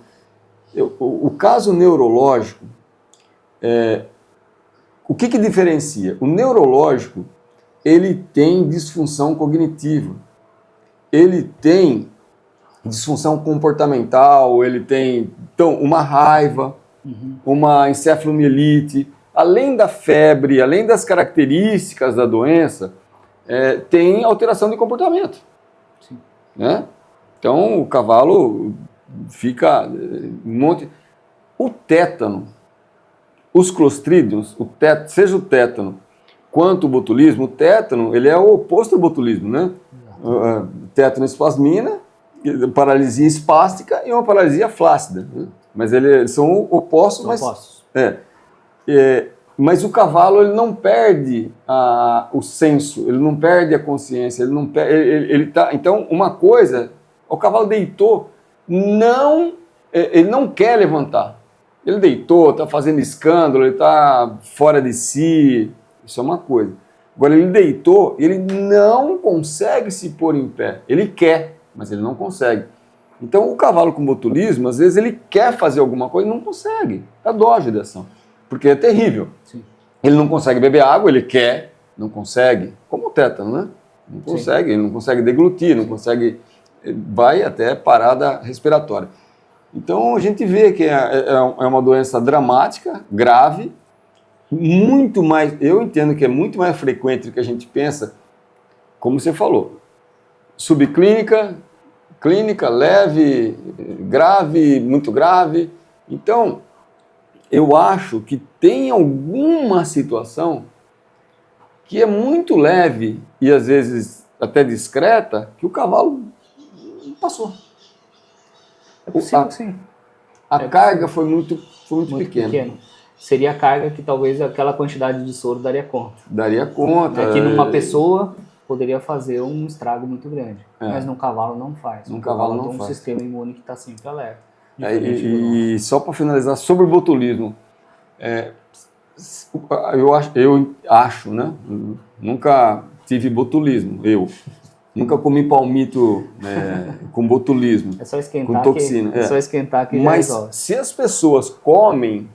O caso neurológico, o que diferencia? O neurológico, ele tem disfunção cognitiva, ele tem disfunção comportamental, ele tem uma raiva, uma encefalomielite, além da febre, além das características da doença, tem alteração de comportamento. Sim. Né? Então o cavalo fica um monte. O tétano, os clostrídios, seja o tétano quanto o botulismo, o tétano ele é o oposto do botulismo, né? Tétano espasmina, paralisia espástica e uma paralisia flácida, né? Mas eles são opostos, mas o cavalo ele não perde o senso, ele não perde a consciência, ele não perde, ele tá. Então uma coisa, o cavalo deitou, ele não quer levantar. Ele deitou, está fazendo escândalo, ele está fora de si, isso é uma coisa. Agora ele deitou, ele não consegue se pôr em pé. Ele quer, mas ele não consegue. Então o cavalo com botulismo, às vezes ele quer fazer alguma coisa e não consegue. Dá dó de ação, porque é terrível. Sim. Ele não consegue beber água, ele quer, não consegue. Como o tétano, né? Não consegue, Sim. Ele não consegue deglutir, não consegue, vai até parada respiratória. Então a gente vê que é uma doença dramática, grave, muito mais, eu entendo que é muito mais frequente do que a gente pensa, como você falou, subclínica, clínica, leve, grave, muito grave. Então, eu acho que tem alguma situação que é muito leve e às vezes até discreta, que o cavalo passou. É possível, sim. A carga foi muito pequena. Seria a carga que talvez aquela quantidade de soro daria conta. Daria conta. Que numa pessoa poderia fazer um estrago muito grande. Mas num cavalo não faz. Num cavalo não tem faz. Um sistema imune que está sempre alerta. E só para finalizar, sobre o botulismo, eu acho, né? Nunca tive botulismo, Nunca comi palmito com botulismo, é só esquentar com toxina. É só esquentar que Mas já resolve. Se as pessoas comem,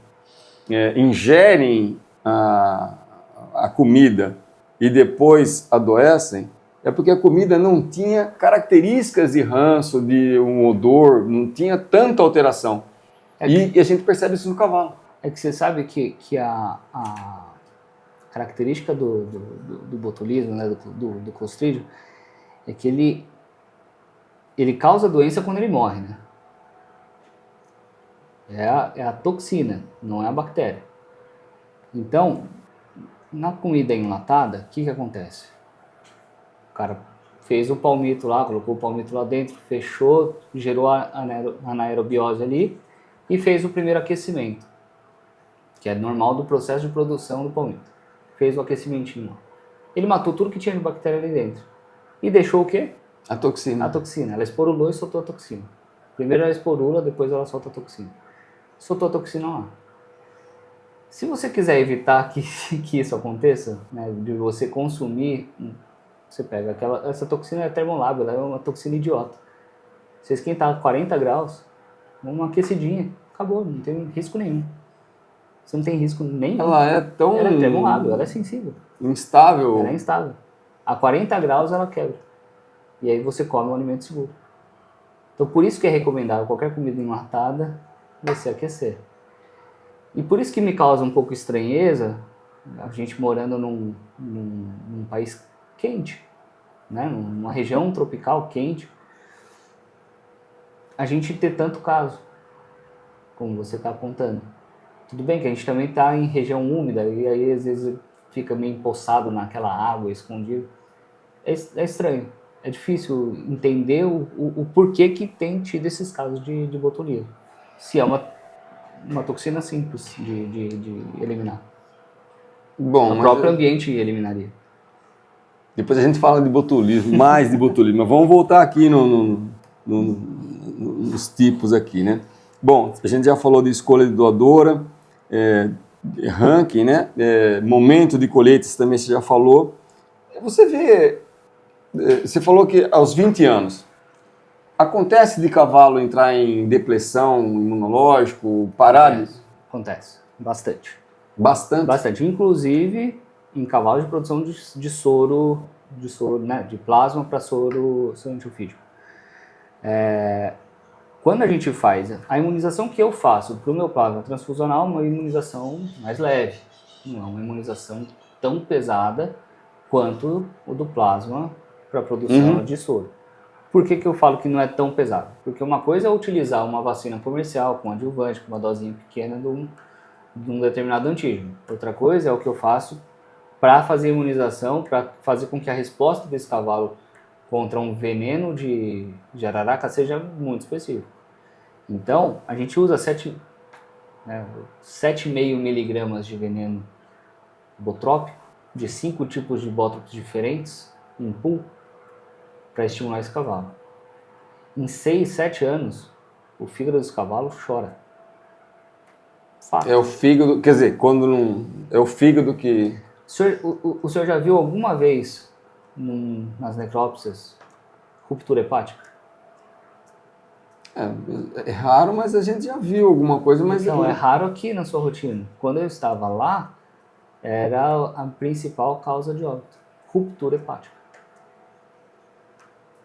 ingerem a comida e depois adoecem, é porque a comida não tinha características de ranço, de um odor, não tinha tanta alteração. E a gente percebe isso no cavalo. É que você sabe que a característica do botulismo, né, do clostrídio, é que ele causa doença quando ele morre, né? É a toxina, não é a bactéria. Então, na comida enlatada, o que acontece? O cara fez o palmito lá, colocou o palmito lá dentro, fechou, gerou a anaerobiose ali e fez o primeiro aquecimento, que é normal do processo de produção do palmito. Fez o aquecimentinho lá. Ele matou tudo que tinha de bactéria ali dentro. E deixou o quê? A toxina. A toxina. Ela esporulou e soltou a toxina. Primeiro ela esporula, depois ela solta a toxina. Soltou a toxina lá. Se você quiser evitar que isso aconteça, né, de você consumir, você pega essa toxina é termolábil, ela é uma toxina idiota. Você esquentar 40 graus, uma aquecidinha, acabou, não tem risco nenhum. Você não tem risco nenhum. Ela é tão... Ela é termolábil, ela é sensível. Instável. Ela é instável. A 40 graus ela quebra. E aí você come um alimento seguro. Então por isso que é recomendável qualquer comida enlatada você aquecer. E por isso que me causa um pouco estranheza a gente morando num país quente, né? Numa região tropical quente, a gente ter tanto caso, como você está apontando. Tudo bem que a gente também está em região úmida e aí às vezes fica meio empoçado naquela água, escondido. É estranho, é difícil entender o porquê que tem tido esses casos de botulismo. Se é uma toxina simples de eliminar. Bom, O próprio ambiente eliminaria. Depois a gente fala de botulismo, mais de botulismo, mas vamos voltar aqui nos tipos aqui, né? Bom, a gente já falou de escolha de doadora, ranking, né? Momento de colheitas também você já falou. Você vê, você falou que aos 20 anos, acontece de cavalo entrar em depressão imunológico, parar? Acontece, bastante. Bastante? Bastante, inclusive em cavalos de produção de soro, né, de plasma para soro antiofídico. Quando a gente faz a imunização que eu faço para o meu plasma transfusional, é uma imunização mais leve, não é uma imunização tão pesada quanto o do plasma para a produção de soro. Por que eu falo que não é tão pesado? Porque uma coisa é utilizar uma vacina comercial com adjuvante, com uma dosinha pequena de um determinado antígeno. Outra coisa é o que eu faço para fazer imunização, para fazer com que a resposta desse cavalo contra um veneno de jararaca seja muito específico. Então, a gente usa 7,5 miligramas de veneno botrópico, de 5 tipos de bótropos diferentes, em pool, para estimular esse cavalo. Em 6, 7 anos, o fígado desse cavalo chora. Fato. É o fígado, quer dizer, quando não... É o fígado que... O senhor já viu alguma vez nas necrópsias ruptura hepática? É raro, mas a gente já viu alguma coisa, mas... Não, é raro aqui na sua rotina. Quando eu estava lá, era a principal causa de óbito. Ruptura hepática.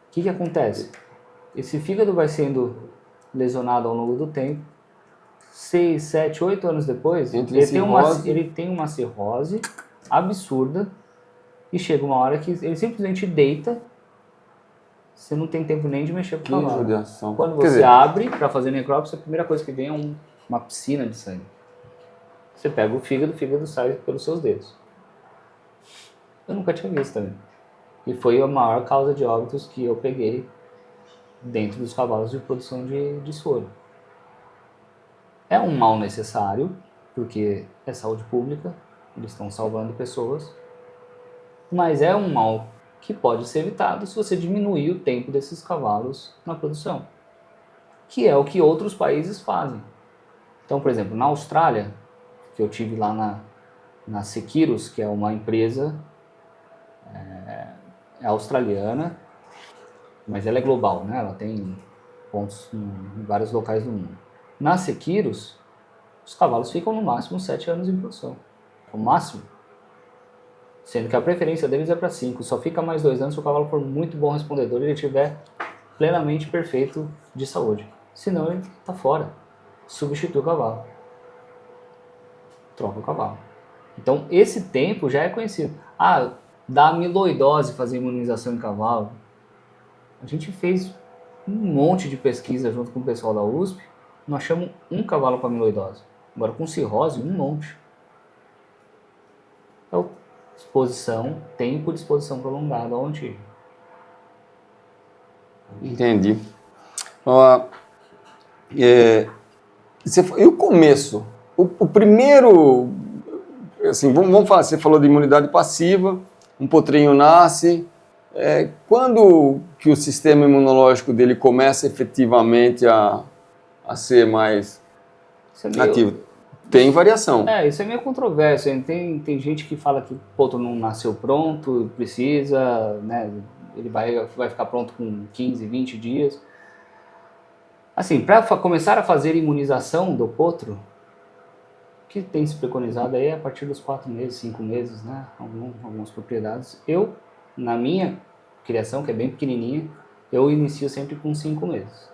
O que acontece? Esse fígado vai sendo lesionado ao longo do tempo. 6, 7, 8 anos depois, ele tem uma cirrose absurda e chega uma hora que ele simplesmente deita, você não tem tempo nem de mexer com o cavalo. Judiação. Quando você abre para fazer necrópsia, a primeira coisa que vem é uma piscina de sangue. Você pega o fígado sai pelos seus dedos. Eu nunca tinha visto também. E foi a maior causa de óbitos que eu peguei dentro dos cavalos de produção de soro. É um mal necessário, porque é saúde pública, eles estão salvando pessoas, mas é um mal que pode ser evitado se você diminuir o tempo desses cavalos na produção, que é o que outros países fazem. Então, por exemplo, na Austrália, que eu tive lá na Seqirus, que é uma empresa australiana, mas ela é global, né? Ela tem pontos em vários locais do mundo. Na Seqirus, os cavalos ficam no máximo 7 anos em produção. O máximo. Sendo que a preferência deles é para 5. Só fica mais 2 anos se o cavalo for muito bom respondedor e ele estiver plenamente perfeito de saúde. Senão ele está fora. Substitui o cavalo. Troca o cavalo. Então esse tempo já é conhecido. Dá amiloidose fazer imunização em cavalo. A gente fez um monte de pesquisa junto com o pessoal da USP. Nós achamos um cavalo com amiloidose. Agora com cirrose, um monte. Então, tempo de exposição prolongada ao antígeno. Entendi. E o começo? O primeiro... Assim, vamos falar, você falou de imunidade passiva, um potrinho nasce... quando que o sistema imunológico dele começa efetivamente a ser mais ativo? Tem variação. Isso é meio controverso. Tem gente que fala que o potro não nasceu pronto, precisa, né, ele vai ficar pronto com 15, 20 dias. Assim, para começar a fazer imunização do potro, o que tem se preconizado aí é a partir dos 4 meses, 5 meses, né, algumas propriedades. Eu Na minha criação, que é bem pequenininha, eu inicio sempre com 5 meses.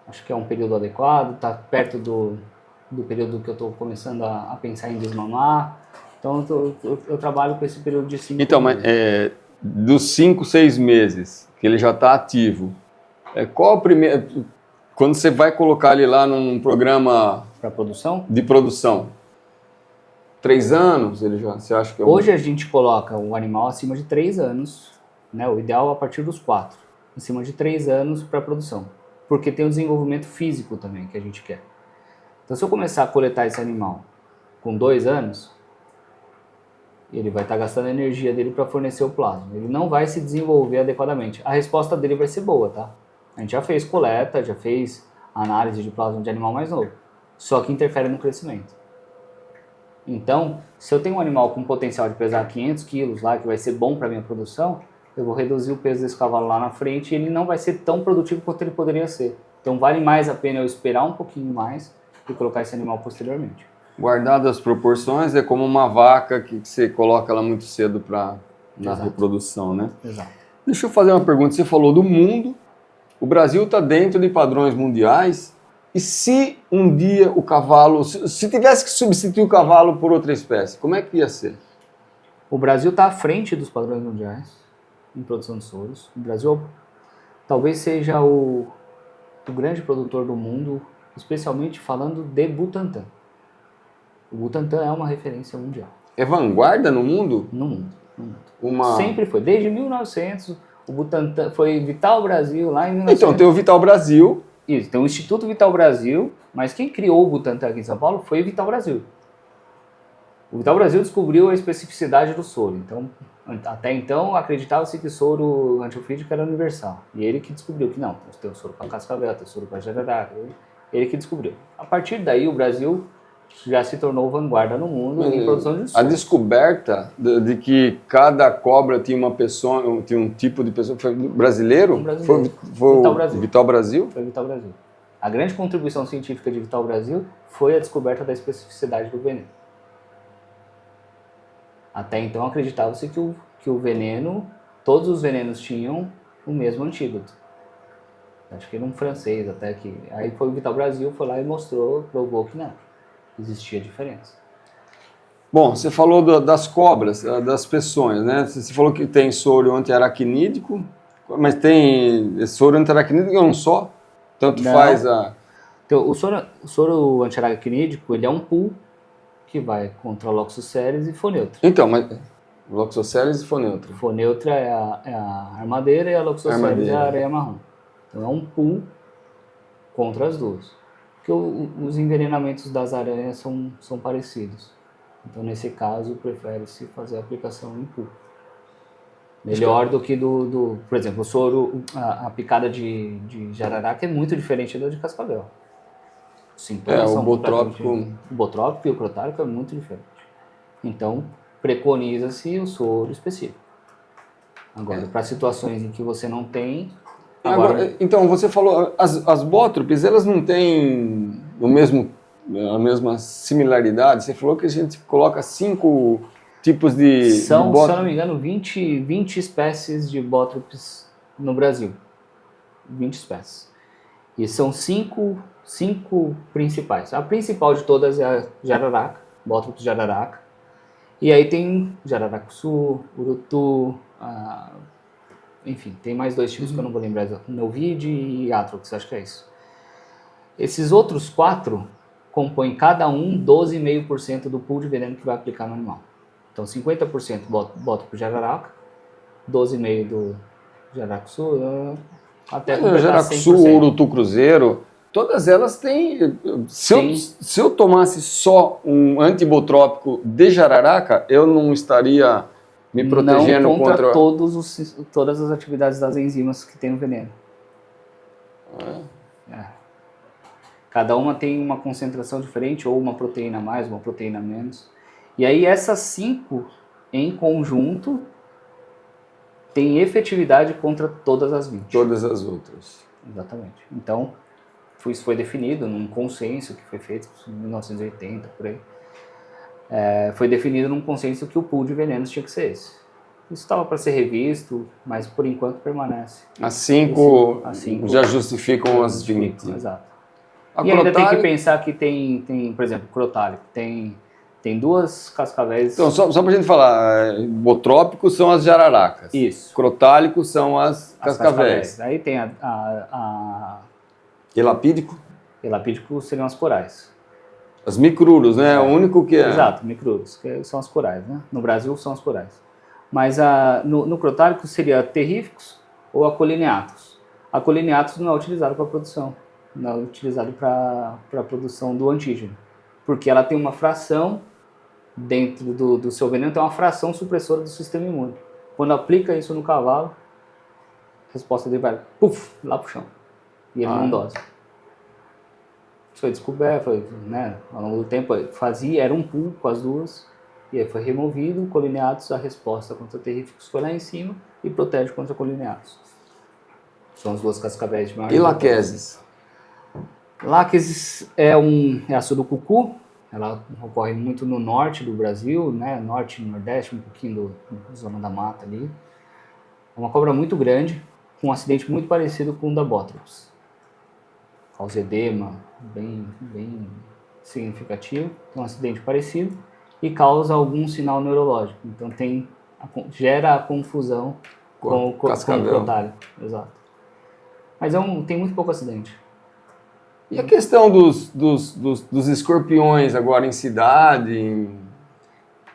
Acho que é um período adequado, está perto do período que eu estou começando a pensar em desmamar. Então eu trabalho com esse período de 5 Então, meses. mas dos 5, 6 meses que ele já está ativo, qual o primeiro... Quando você vai colocar ele lá num programa Para produção? de produção, 3 anos, você acha que é um... Hoje a gente coloca o animal acima de 3 anos, né? O ideal a partir dos 4, acima de 3 anos para produção, porque tem o desenvolvimento físico também que a gente quer. Então, se eu começar a coletar esse animal com 2 anos, ele vai estar gastando a energia dele para fornecer o plasma. Ele não vai se desenvolver adequadamente. A resposta dele vai ser boa, tá? A gente já fez coleta, já fez análise de plasma de animal mais novo, só que interfere no crescimento. Então, se eu tenho um animal com potencial de pesar 500 quilos lá, que vai ser bom para minha produção, eu vou reduzir o peso desse cavalo lá na frente e ele não vai ser tão produtivo quanto ele poderia ser. Então, vale mais a pena eu esperar um pouquinho mais e colocar esse animal posteriormente. Guardado as proporções, é como uma vaca que você coloca ela muito cedo na reprodução, né? Exato. Deixa eu fazer uma pergunta. Você falou do mundo, o Brasil está dentro de padrões mundiais, e se um dia o cavalo, se tivesse que substituir o cavalo por outra espécie, como é que ia ser? O Brasil está à frente dos padrões mundiais em produção de souros. O Brasil talvez seja o grande produtor do mundo, especialmente falando de Butantan. O Butantan é uma referência mundial. É vanguarda no mundo? No mundo. Sempre foi. Desde 1900, o Butantan foi Vital Brasil, lá em 1900. Então, tem o Vital Brasil. Isso, tem o Instituto Vital Brasil, mas quem criou o Butantan aqui em São Paulo foi o Vital Brasil. O Vital Brasil descobriu a especificidade do soro. Então, até então, acreditava-se que o soro antiofídico era universal. E ele que descobriu que não, tem o soro para cascavel, tem o soro para jararaca. Ele que descobriu. A partir daí, o Brasil já se tornou vanguarda no mundo em produção de soro. A descoberta de que cada cobra tinha uma pessoa, tinha um tipo de pessoa, foi brasileiro? Um brasileiro. Foi Vital Brasil. Vital Brasil? Foi Vital Brasil. A grande contribuição científica de Vital Brasil foi a descoberta da especificidade do veneno. Até então acreditava-se que o veneno, todos os venenos tinham o mesmo antídoto. Acho que era um francês até que... Aí foi o Vital Brasil, foi lá e mostrou, provou que não. Existia diferença. Bom, você falou das cobras, das peçonhas, né? Você falou que tem soro antiaracnídico, mas tem soro antiaracnídico ou um só? Tanto Não. Faz a... Então, o soro antiaracnídico, ele é um pool que vai contra Loxosceles e Foneutra. Então, mas Loxosceles e Foneutra. Foneutra é a armadeira e a Loxosceles é a areia marrom. Então é um pool contra as duas. Porque os envenenamentos das aranhas são parecidos. Então, nesse caso, prefere-se fazer a aplicação em pool. Melhor do que por exemplo, o soro, a picada de jararaca é muito diferente da de cascavel. O botrópico e o crotárico é muito diferente. Então, preconiza-se o soro específico. Agora, para situações em que você não tem... Então, você falou, as bótropes, elas não têm a mesma similaridade? Você falou que a gente coloca 5 tipos de São, se eu não me engano, 20 espécies de bótropes no Brasil. 20 espécies. E são 5 principais. A principal de todas é a jararaca, bótropes jararaca. E aí tem jararacuçu, urutu, enfim, tem mais 2 tipos que eu não vou lembrar, Novide e Atrox, acho que é isso. Esses outros 4 compõem cada um 12,5% do pool de veneno que vai aplicar no animal. Então 50% bota pro jararaca, 12,5% do jararacuçu, até completar 100%. Jararacuçu, urutu cruzeiro, todas elas têm... Se eu tomasse só um antibotrópico de jararaca, eu não estaria me protegendo não contra contra... todas as atividades das enzimas que tem no veneno. Cada uma tem uma concentração diferente, ou uma proteína a mais, uma proteína a menos. E aí essas 5, em conjunto, têm efetividade contra todas as 20. Todas as outras. Exatamente. Então, isso foi definido num consenso que foi feito em 1980, por aí. Foi definido num consenso que o pool de venenos tinha que ser esse. Isso estava para ser revisto, mas por enquanto permanece. As 5 5 já justificam as 20. Exato. A E ainda tem que crotálica... pensar que tem, por exemplo, crotálico, tem 2 cascavéis. Então, só para a gente falar, botrópicos são as jararacas. Isso. Crotálicos são as cascavéis. Aí tem a Elapídico? elapídico seriam as corais. As micruros, né? O único que é... Exato, micruros, que são as corais, né? No Brasil são as corais. Mas no crotálico seria terríficos ou acolineatos. Acolineatos não é utilizado para produção, não é utilizado para a produção do antígeno, porque ela tem uma fração dentro do seu veneno, tem uma fração supressora do sistema imune. Quando aplica isso no cavalo, a resposta dele vai lá pro chão. E ele não dose. Isso foi descoberto, né, ao longo do tempo, era um pool com as duas, e aí foi removido, colineatos, a resposta contra terríficos foi lá em cima e protege contra colineatos. São as 2 cascavéis de maior. E laqueses? Laqueses é a surucucu, ela ocorre muito no norte do Brasil, né, norte e nordeste, um pouquinho da zona da mata ali. É uma cobra muito grande, com um acidente muito parecido com o da Bótropos. Causa edema, bem significativo, um acidente parecido, e causa algum sinal neurológico. Então gera a confusão com o crotálico. Exato. Mas tem muito pouco acidente. E a questão dos escorpiões agora em cidade?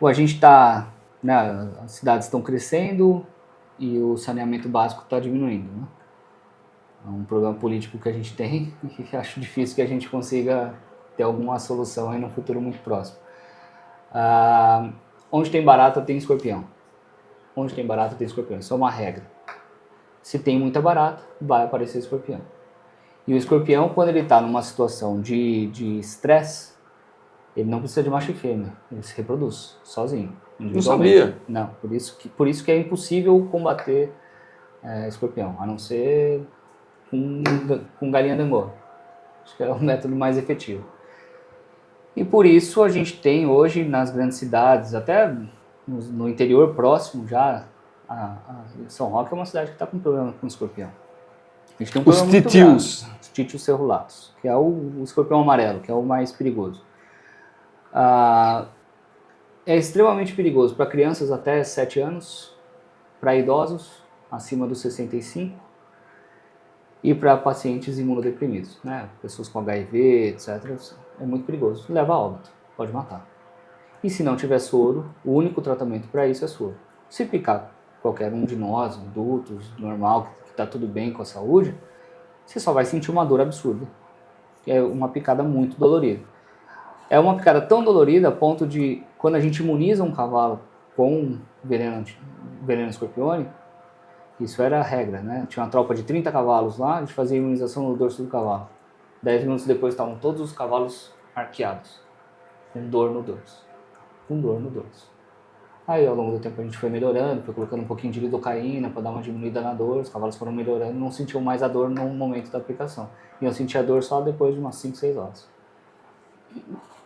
A gente está... Né, as cidades estão crescendo e o saneamento básico está diminuindo, né? É um problema político que a gente tem e acho difícil que a gente consiga ter alguma solução aí no futuro muito próximo. Onde tem barata, tem escorpião. Onde tem barata, tem escorpião. Isso é uma regra. Se tem muita barata, vai aparecer escorpião. E o escorpião, quando ele está numa situação de estresse, ele não precisa de macho e fêmea. Ele se reproduz sozinho. Não sabia? Não, por isso que é impossível combater escorpião, a não ser com galinha d'Angora. Acho que é o método mais efetivo. E por isso a gente tem hoje nas grandes cidades, até no interior próximo já, São Roque é uma cidade que está com problema com escorpião. A gente tem um problema muito grave. Os títios cerulatos, que é o escorpião amarelo, que é o mais perigoso. É extremamente perigoso para crianças até 7 anos, para idosos acima dos 65 e para pacientes imunodeprimidos, né? Pessoas com HIV, etc. É muito perigoso. Leva a óbito, pode matar. E se não tiver soro, o único tratamento para isso é soro. Se picar qualquer um de nós, adultos, normal, que está tudo bem com a saúde, você só vai sentir uma dor absurda. É uma picada muito dolorida. É uma picada tão dolorida a ponto de, quando a gente imuniza um cavalo com veneno escorpiônico, isso era a regra, né? Tinha uma tropa de 30 cavalos lá, a gente fazia a imunização no dorso do cavalo. 10 minutos depois estavam todos os cavalos arqueados, com dor no dorso. Aí ao longo do tempo a gente foi melhorando, foi colocando um pouquinho de lidocaína para dar uma diminuída na dor, os cavalos foram melhorando, não sentiam mais a dor no momento da aplicação. E eu sentia a dor só depois de umas 5, 6 horas.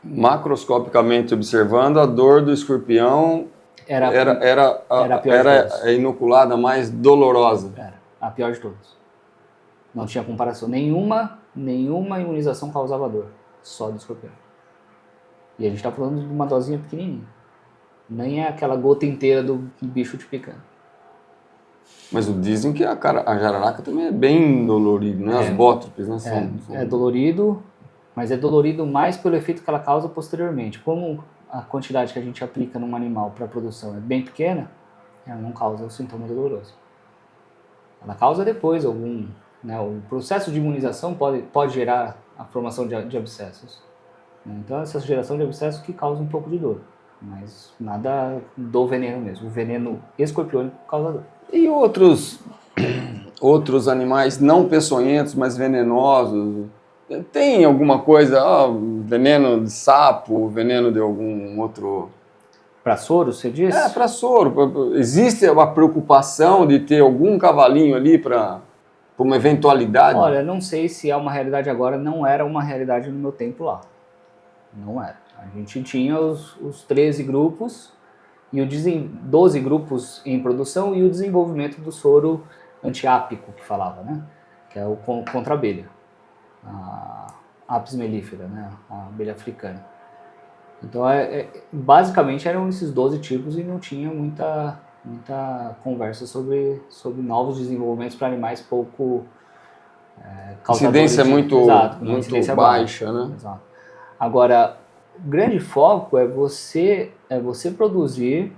Macroscopicamente observando, a dor do escorpião era a inoculada mais dolorosa. Era a pior de todas. Não tinha comparação. Nenhuma imunização causava dor, só do escorpião. E a gente está falando de uma dosinha pequenininha. Nem é aquela gota inteira do bicho te picando. Mas dizem que a jararaca também é bem dolorido, né? As bótropes, né? É dolorido, mas é dolorido mais pelo efeito que ela causa posteriormente. Como a quantidade que a gente aplica num animal para a produção é bem pequena, ela não causa o sintoma doloroso. Ela causa depois algum... Né, o processo de imunização pode gerar a formação de abscessos. Então, essa geração de abscessos que causa um pouco de dor. Mas nada do veneno mesmo. O veneno escorpiônico causa dor. E outros animais não peçonhentos, mas venenosos? Tem alguma coisa, veneno de sapo, veneno de algum outro... Para soro, você disse? Para soro. Existe uma preocupação de ter algum cavalinho ali para uma eventualidade? Olha, não sei se é uma realidade agora, não era uma realidade no meu tempo lá. Não era. A gente tinha os 13 grupos e 12 grupos em produção e o desenvolvimento do soro antiápico, que falava, né? Que é o contra a abelha, a Apis mellifera, né? A abelha africana. Então, basicamente eram esses 12 tipos e não tinha muita conversa sobre novos desenvolvimentos para animais pouco incidência muito, exato, muito incidência baixa, né? Exato. Agora, o grande foco é você produzir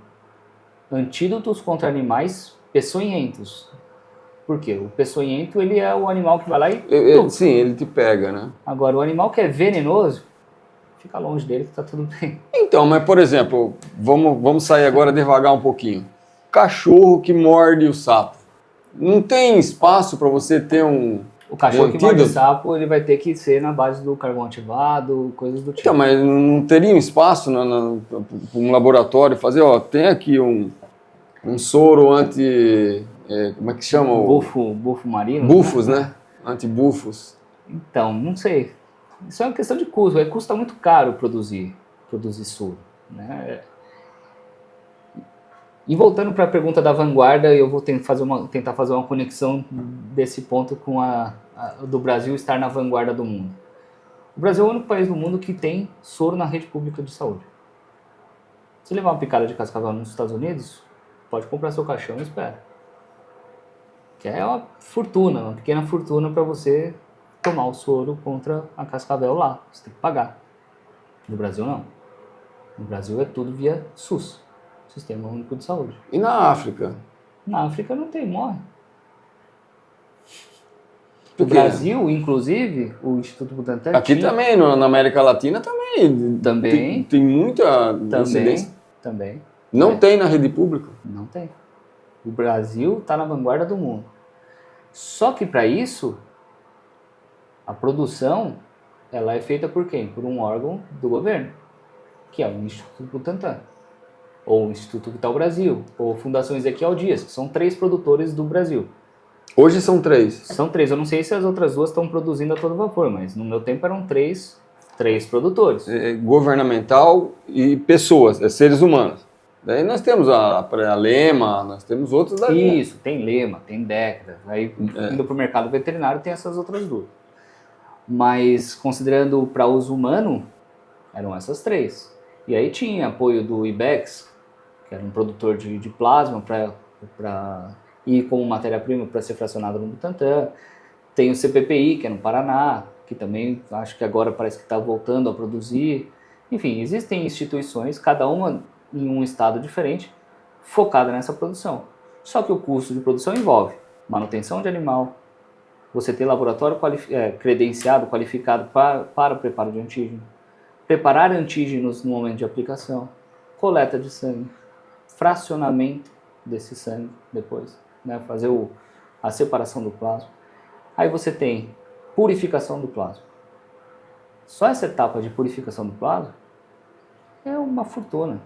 antídotos contra animais peçonhentos. Por quê? O peçonhento, ele é o animal que vai lá e... Sim, ele te pega, né? Agora, o animal que é venenoso, fica longe dele que tá tudo bem. Então, mas por exemplo, vamos sair agora devagar um pouquinho. Cachorro que morde o sapo. Não tem espaço para você ter O cachorro que morde o sapo, ele vai ter que ser na base do carvão ativado, coisas do tipo. Então, mas não teria um espaço para um laboratório fazer, ó, tem aqui um soro como é que chama? Bufo marino? Bufos, né? Antibufos. Então, não sei. Isso é uma questão de custo. Custa muito caro produzir soro, né? E voltando para a pergunta da vanguarda, eu vou tentar fazer uma conexão desse ponto com do Brasil estar na vanguarda do mundo. O Brasil é o único país do mundo que tem soro na rede pública de saúde. Se levar uma picada de cascavel nos Estados Unidos, pode comprar seu caixão e espera. Que é uma fortuna, uma pequena fortuna para você tomar o soro contra a cascavel lá. Você tem que pagar. No Brasil, não. No Brasil é tudo via SUS. Sistema Único de Saúde. E na África? Na África não tem, morre. No Brasil, inclusive, o Instituto Butantan... Aqui também, na América Latina também. Tem muita incidência. Também. Não tem na rede pública? Não tem. O Brasil está na vanguarda do mundo. Só que para isso, a produção ela é feita por quem? Por um órgão do governo, que é o Instituto Butantan. Ou o Instituto Vital Brasil, ou Fundação Ezequiel Dias, que são 3 produtores do Brasil. Hoje são 3? São 3. Eu não sei se as outras 2 estão produzindo a todo vapor, mas no meu tempo eram 3 produtores. Governamental e pessoas, seres humanos. Daí nós temos a Lema, nós temos outros dali. Isso, tem Lema, tem Decra. Aí, indo para o mercado veterinário, tem essas outras 2. Mas, considerando para uso humano, eram essas 3. E aí tinha apoio do IBEX, que era um produtor de plasma para ir como matéria-prima para ser fracionado no Butantan. Tem o CPPI, que é no Paraná, que também acho que agora parece que está voltando a produzir. Enfim, existem instituições, cada uma em um estado diferente, focada nessa produção. Só que o custo de produção envolve manutenção de animal, você ter laboratório credenciado, qualificado para o preparo de antígeno, preparar antígenos no momento de aplicação, coleta de sangue, fracionamento desse sangue depois, né? Fazer a separação do plasma. Aí você tem purificação do plasma. Só essa etapa de purificação do plasma é uma fortuna.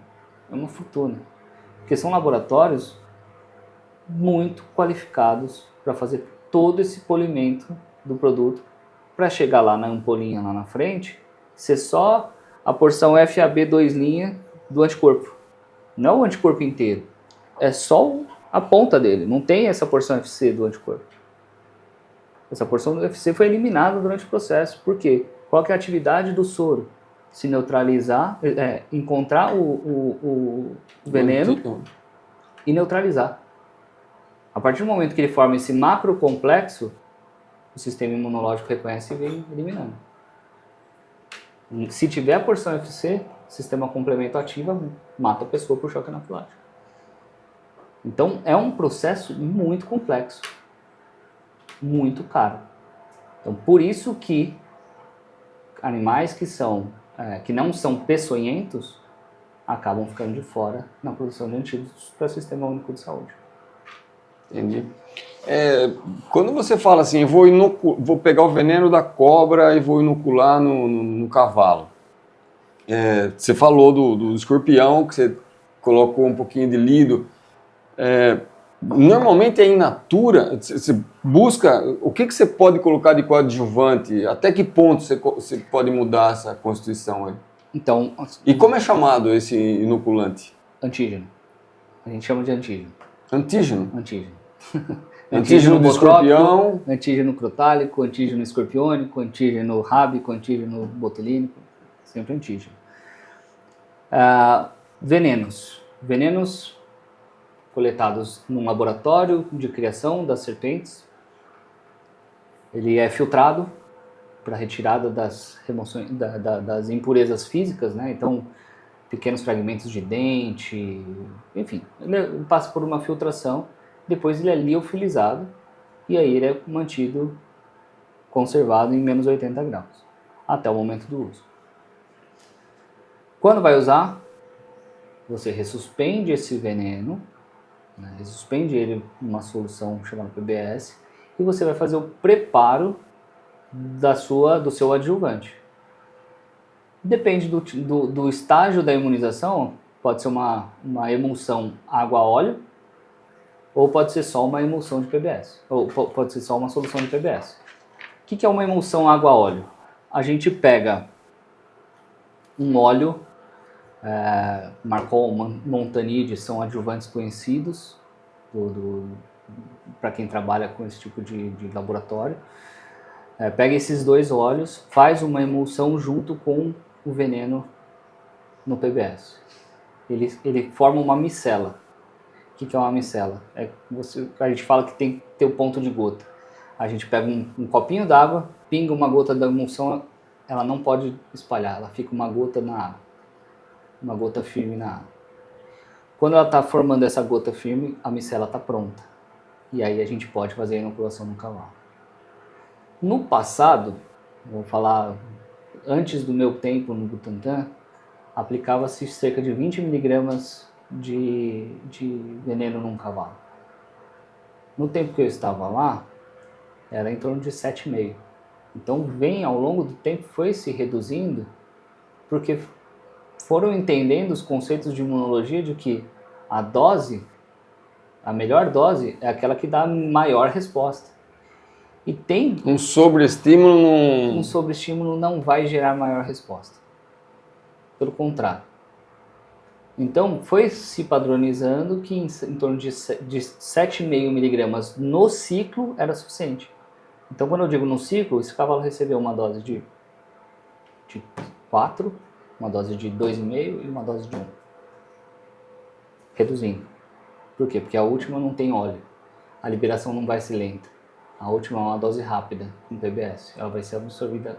É uma fortuna. Porque são laboratórios muito qualificados para fazer todo esse polimento do produto para chegar lá na ampolinha lá na frente ser só a porção FAB 2' do anticorpo. Não o anticorpo inteiro. É só a ponta dele. Não tem essa porção FC do anticorpo. Essa porção do FC foi eliminada durante o processo. Por quê? Qual que é a atividade do soro? Se neutralizar, encontrar o veneno e neutralizar. A partir do momento que ele forma esse macrocomplexo, o sistema imunológico reconhece e vem eliminando. Se tiver a porção FC, o sistema complemento ativa, mata a pessoa por choque anafilático. Então, é um processo muito complexo, muito caro. Então, por isso que animais que não são peçonhentos acabam ficando de fora na produção de antídotos para o Sistema Único de Saúde. Entendi. Quando você fala assim, vou pegar o veneno da cobra e vou inocular no cavalo. Você falou do escorpião, que você colocou um pouquinho de lido. Normalmente é in natura, você busca o que você pode colocar de coadjuvante, até que ponto você pode mudar essa constituição aí? Então, e como é chamado esse inoculante? Antígeno. A gente chama de antígeno. Antígeno? Antígeno. Antígeno do escorpião. Antígeno crotálico, antígeno escorpiônico, antígeno rábico, antígeno botulínico. Sempre antígeno. Venenos. Venenos coletados num laboratório de criação das serpentes. Ele é filtrado para retirada das remoções, das impurezas físicas, né? Então, pequenos fragmentos de dente, enfim, ele passa por uma filtração, depois ele é liofilizado e aí ele é mantido conservado em menos 80 graus, até o momento do uso. Quando vai usar, você ressuspende esse veneno, né? Ressuspende ele numa solução chamada PBS, e você vai fazer o preparo do seu adjuvante. Depende do estágio da imunização, pode ser uma emulsão água-óleo, ou pode ser só uma emulsão de PBS, ou pode ser só uma solução de PBS. O que é uma emulsão água-óleo? A gente pega um óleo, Marcol, Montanide, são adjuvantes conhecidos para quem trabalha com esse tipo de laboratório. Pega esses dois óleos, faz uma emulsão junto com o veneno no PBS. Ele forma uma micela. O que é uma micela? A gente fala que tem que ter o ponto de gota. A gente pega um copinho d'água, pinga uma gota da emulsão, ela não pode espalhar, ela fica uma gota na água. Uma gota firme na água. Quando ela está formando essa gota firme, a micela está pronta. E aí a gente pode fazer a inoculação no cavalo. No passado, vou falar antes do meu tempo no Butantan, aplicava-se cerca de 20 miligramas de veneno num cavalo. No tempo que eu estava lá, era em torno de 7,5. Então, ao longo do tempo, foi se reduzindo, porque foram entendendo os conceitos de imunologia de que a melhor dose é aquela que dá maior resposta. E tem um sobreestímulo um sobreestímulo não vai gerar maior resposta. Pelo contrário. Então, foi se padronizando que em torno de 7,5 miligramas no ciclo era suficiente. Então, quando eu digo no ciclo, esse cavalo recebeu uma dose de 4, uma dose de 2,5 e uma dose de 1. Reduzindo. Por quê? Porque a última não tem óleo. A liberação não vai ser lenta. A última é uma dose rápida, com PBS. Ela vai ser absorvida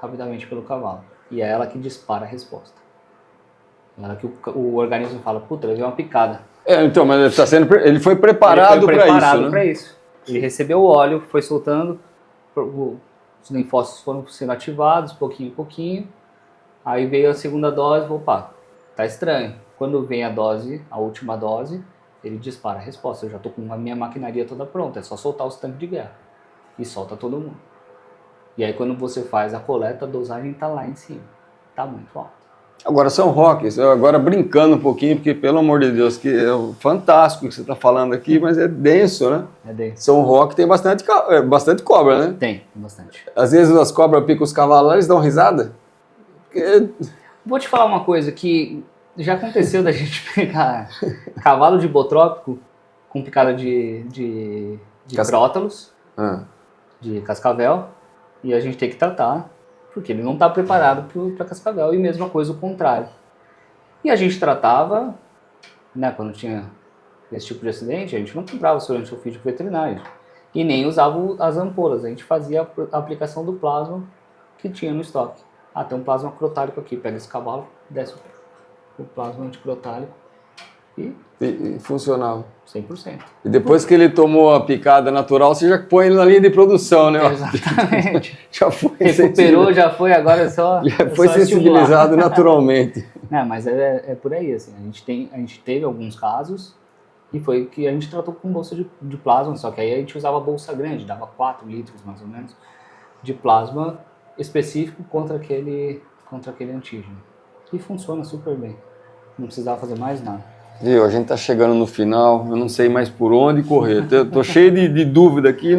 rapidamente pelo cavalo. E é ela que dispara a resposta. É ela que o organismo fala, puta, levei uma picada. Então, mas ele foi preparado para isso, né? Ele recebeu o óleo, foi soltando, os linfócitos foram sendo ativados, pouquinho em pouquinho. Aí veio a segunda dose, opa, tá estranho. Quando vem a última dose, ele dispara a resposta. Eu já estou com a minha maquinaria toda pronta, é só soltar os tanques de guerra. E solta todo mundo. E aí quando você faz a coleta, a dosagem está lá em cima. Está muito alta. Agora, São Roque, agora brincando um pouquinho, porque pelo amor de Deus, que é fantástico o que você está falando aqui, mas é denso, né? É denso. São Roque tem bastante cobra, né? Tem bastante. Às vezes as cobras picam os cavalos, eles dão risada. Porque... Vou te falar uma coisa que já aconteceu da gente pegar cavalo de botrópico com picada de crótalos, de cascavel, e a gente tem que tratar, porque ele não está preparado para cascavel, e mesma coisa o contrário. E a gente tratava, né, quando tinha esse tipo de acidente, a gente não comprava o seu antiofídico veterinário, e nem usava as ampolas, a gente fazia a aplicação do plasma que tinha no estoque. Tem um plasma crotálico aqui, pega esse cavalo, desce o plasma anticrotálico e funcionava. 100%. E depois que ele tomou a picada natural, você já põe ele na linha de produção, né? Exatamente. Já foi recuperou, já foi, agora é só já foi sensibilizado naturalmente. Mas é por aí, assim, a gente teve alguns casos e foi que a gente tratou com bolsa de plasma, só que aí a gente usava bolsa grande, dava 4 litros mais ou menos de plasma específico contra aquele antígeno. E funciona super bem. Não precisava fazer mais nada. Viu, a gente tá chegando no final, eu não sei mais por onde correr. Tô cheio de dúvida aqui.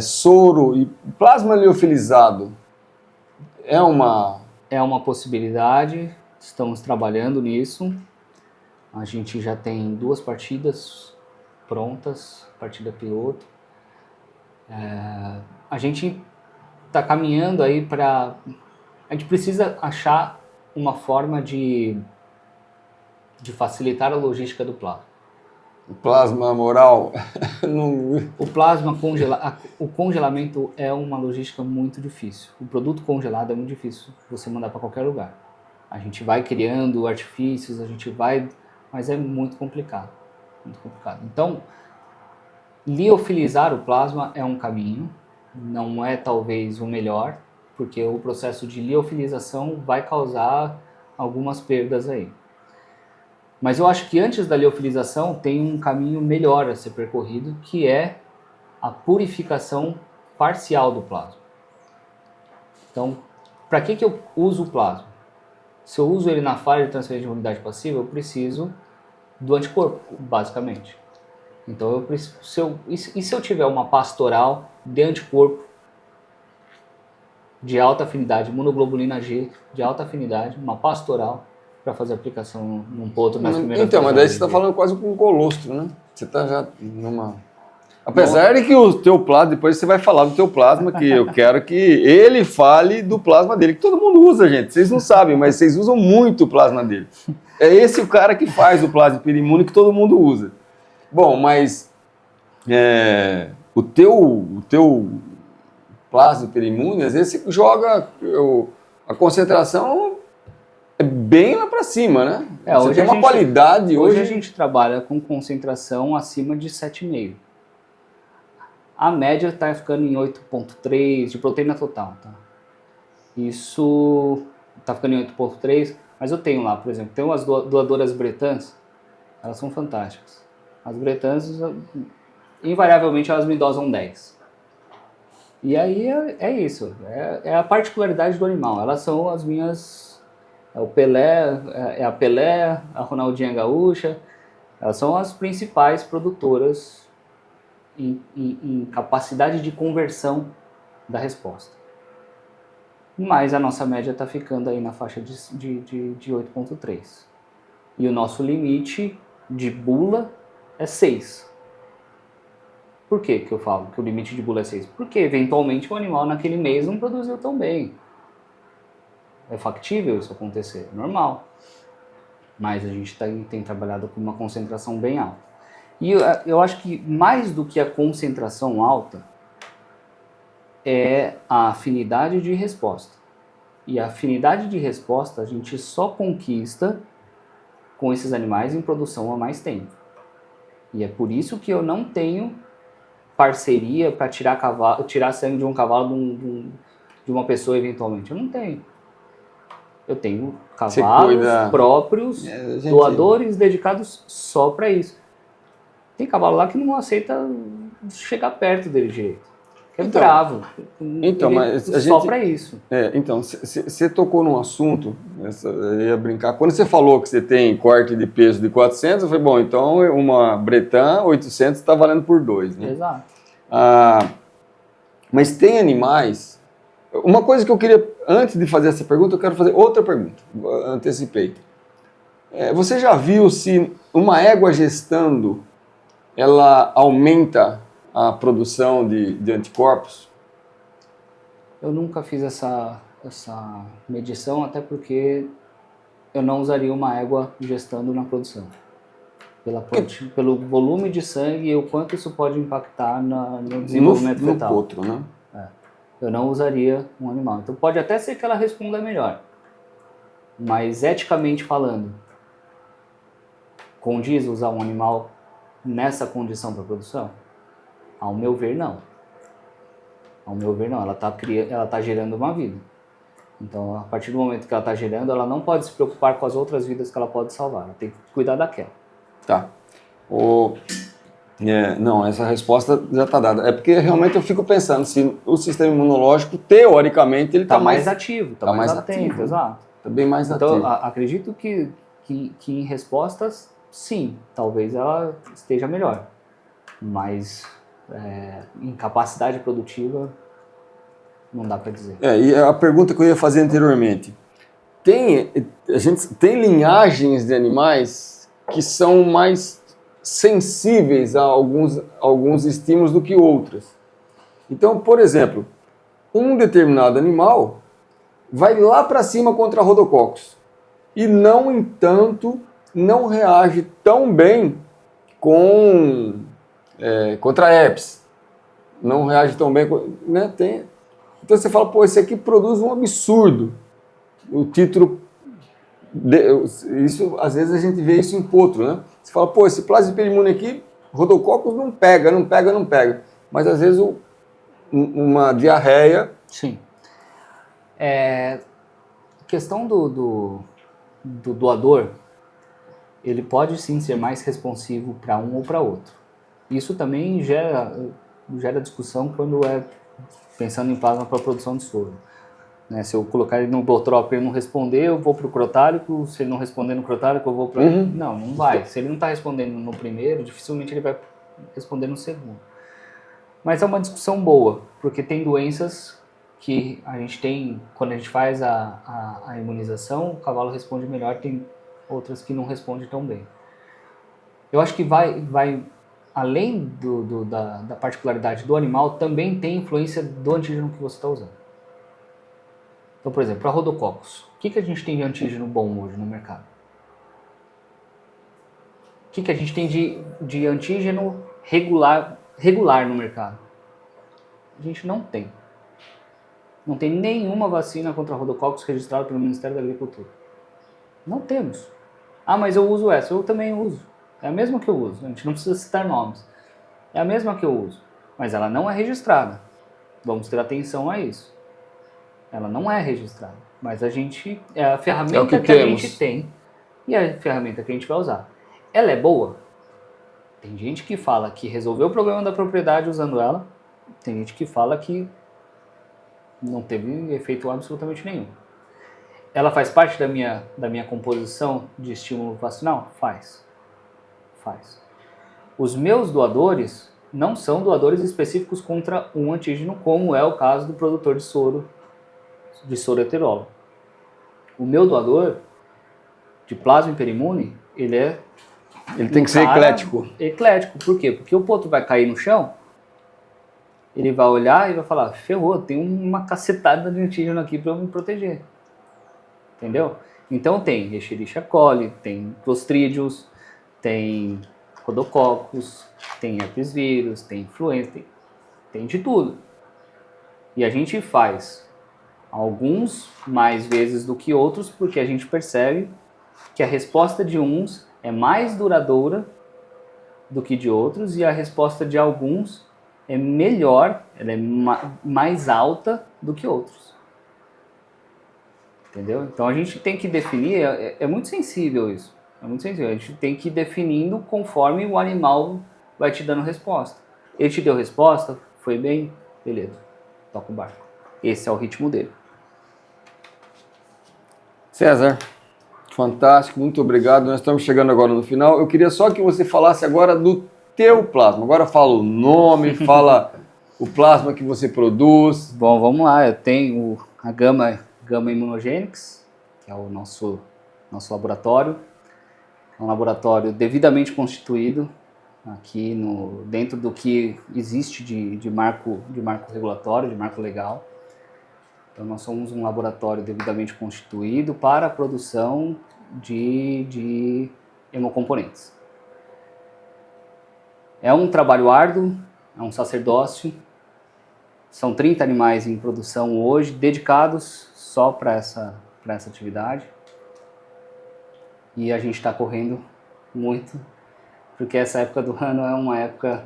Soro e plasma liofilizado é uma possibilidade, estamos trabalhando nisso. A gente já tem 2 partidas prontas, partida piloto. A gente está caminhando aí para... A gente precisa achar uma forma de facilitar a logística do plasma. O plasma moral. O plasma o congelamento é uma logística muito difícil. O produto congelado é muito difícil você mandar para qualquer lugar. A gente vai criando artifícios, mas é muito complicado. Muito complicado. Então, liofilizar o plasma é um caminho, não é talvez o melhor, porque o processo de liofilização vai causar algumas perdas aí. Mas eu acho que antes da liofilização tem um caminho melhor a ser percorrido, que é a purificação parcial do plasma. Então, para que eu uso o plasma? Se eu uso ele na falha de transferência de imunidade passiva, eu preciso do anticorpo, basicamente. Então, se eu tiver uma pastoral de anticorpo de alta afinidade, imunoglobulina G de alta afinidade, uma pastoral, para fazer aplicação num ponto nas primeiras... Então, mas daí você está falando quase com um colostro, né? Você está já numa... Apesar de que o teu plasma, depois você vai falar do teu plasma, que eu quero que ele fale do plasma dele, que todo mundo usa, gente. Vocês não sabem, mas vocês usam muito o plasma dele. É esse o cara que faz o plasma hiperimune que todo mundo usa. Bom, mas o teu plasma hiperimune, às vezes você joga a concentração bem lá para cima, né? Você tem uma qualidade hoje a gente trabalha com concentração acima de 7,5. A média está ficando em 8,3 de proteína total, tá? Isso está ficando em 8,3, mas eu tenho lá, por exemplo, tem umas doadoras bretãs, elas são fantásticas. As bretãs, invariavelmente, elas me dosam 10. E aí é isso, é a particularidade do animal. Elas são as minhas... a Pelé, a Ronaldinha Gaúcha, elas são as principais produtoras em capacidade de conversão da resposta. Mas a nossa média está ficando aí na faixa de 8,3. E o nosso limite de bula é 6. Por que eu falo que o limite de bula é 6? Porque eventualmente o animal naquele mês não produziu tão bem. É factível isso acontecer, é normal. Mas a gente tem trabalhado com uma concentração bem alta. E eu acho que mais do que a concentração alta é a afinidade de resposta. E a afinidade de resposta a gente só conquista com esses animais em produção há mais tempo. E é por isso que eu não tenho parceria para tirar sangue de um cavalo de uma pessoa eventualmente. Eu não tenho. Eu tenho cavalos próprios, doadores dedicados só para isso. Tem cavalo lá que não aceita chegar perto dele direito. É bravo. Então, mas só para isso. Então, você tocou num assunto, eu ia brincar. Quando você falou que você tem corte de peso de 400, eu falei, bom, então uma Bretan 800 está valendo por 2, né? Exato. Mas tem animais... Uma coisa que eu queria, antes de fazer essa pergunta, eu quero fazer outra pergunta. Antecipei. Você já viu se uma égua gestando, ela aumenta a produção de anticorpos? Eu nunca fiz essa medição, até porque eu não usaria uma égua gestando na produção. Pelo volume de sangue e o quanto isso pode impactar no desenvolvimento fetal. No potro, né? Eu não usaria um animal. Então pode até ser que ela responda melhor. Mas eticamente falando, condiz usar um animal nessa condição para produção? Ao meu ver, não. Ao meu ver, não. Ela tá gerando uma vida. Então, a partir do momento que ela está gerando, ela não pode se preocupar com as outras vidas que ela pode salvar. Ela tem que cuidar daquela. Tá. Não, essa resposta já está dada. É porque realmente eu fico pensando se o sistema imunológico, teoricamente, ele está mais ativo, está mais atento, ativo, exato. Está bem mais ativo. Então, acredito que em respostas, sim, talvez ela esteja melhor. Mas em capacidade produtiva, não dá para dizer. E a pergunta que eu ia fazer anteriormente. A gente tem linhagens de animais que são mais sensíveis a alguns estímulos do que outras. Então, por exemplo, um determinado animal vai lá para cima contra Rhodococcus e, no entanto, não reage tão bem contra herpes. Não reage tão bem, né? Então você fala, pô, esse aqui produz um absurdo. O título, isso, às vezes a gente vê isso em potro, né? Você fala, pô, esse Plasmodium imune aqui, Rhodococcus não pega. Mas às vezes uma diarreia... Sim. A questão do doador, ele pode sim ser mais responsivo para um ou para outro. Isso também gera discussão quando é pensando em plasma para produção de soro. Né? Se eu colocar ele no Botrop e ele não responder, eu vou para o crotálico. Se ele não responder no crotálico, eu vou para... Não vai. Se ele não está respondendo no primeiro, dificilmente ele vai responder no segundo. Mas é uma discussão boa, porque tem doenças que a gente tem, quando a gente faz a imunização, o cavalo responde melhor, tem outras que não respondem tão bem. Eu acho que vai além da particularidade do animal, também tem influência do antígeno que você está usando. Então, por exemplo, para Rhodococcus, o que a gente tem de antígeno bom hoje no mercado? O que a gente tem de antígeno regular no mercado? A gente não tem. Não tem nenhuma vacina contra Rhodococcus registrada pelo Ministério da Agricultura. Não temos. Ah, mas eu uso essa. Eu também uso. É a mesma que eu uso. A gente não precisa citar nomes. É a mesma que eu uso. Mas ela não é registrada. Vamos ter atenção a isso. Ela não é registrada. Mas a gente... É a ferramenta que a gente tem. E é a ferramenta que a gente vai usar. Ela é boa? Tem gente que fala que resolveu o problema da propriedade usando ela. Tem gente que fala que não teve efeito absolutamente nenhum. Ela faz parte da minha composição de estímulo vacinal? Faz. Os meus doadores não são doadores específicos contra um antígeno, como é o caso do produtor de soro heterólogo. O meu doador de plasma hiperimune, ele tem que ser eclético. Eclético. Por quê? Porque o potro vai cair no chão, ele vai olhar e vai falar, ferrou, tem uma cacetada de antígeno aqui para eu me proteger. Entendeu? Então tem Escherichia coli, tem Clostridium, tem Rhodococcus, tem herpes vírus, tem influenza, tem de tudo. E a gente faz alguns mais vezes do que outros, porque a gente percebe que a resposta de uns é mais duradoura do que de outros, e a resposta de alguns é melhor, ela é mais alta do que outros. Entendeu? Então a gente tem que definir, é muito sensível isso. É muito sensível. A gente tem que ir definindo conforme o animal vai te dando resposta. Ele te deu resposta, foi bem, beleza, toca o barco. Esse é o ritmo dele. César, fantástico, muito obrigado. Nós estamos chegando agora no final. Eu queria só que você falasse agora do teu plasma. Agora fala o nome, fala o plasma que você produz. Bom, vamos lá. Eu tenho a Gama Immunogenics, que é o nosso laboratório. É um laboratório devidamente constituído aqui dentro do que existe de marco regulatório, de marco legal. Então nós somos um laboratório devidamente constituído para a produção de hemocomponentes. É um trabalho árduo, é um sacerdócio. São 30 animais em produção hoje, dedicados só para essa atividade. E a gente está correndo muito, porque essa época do ano é uma época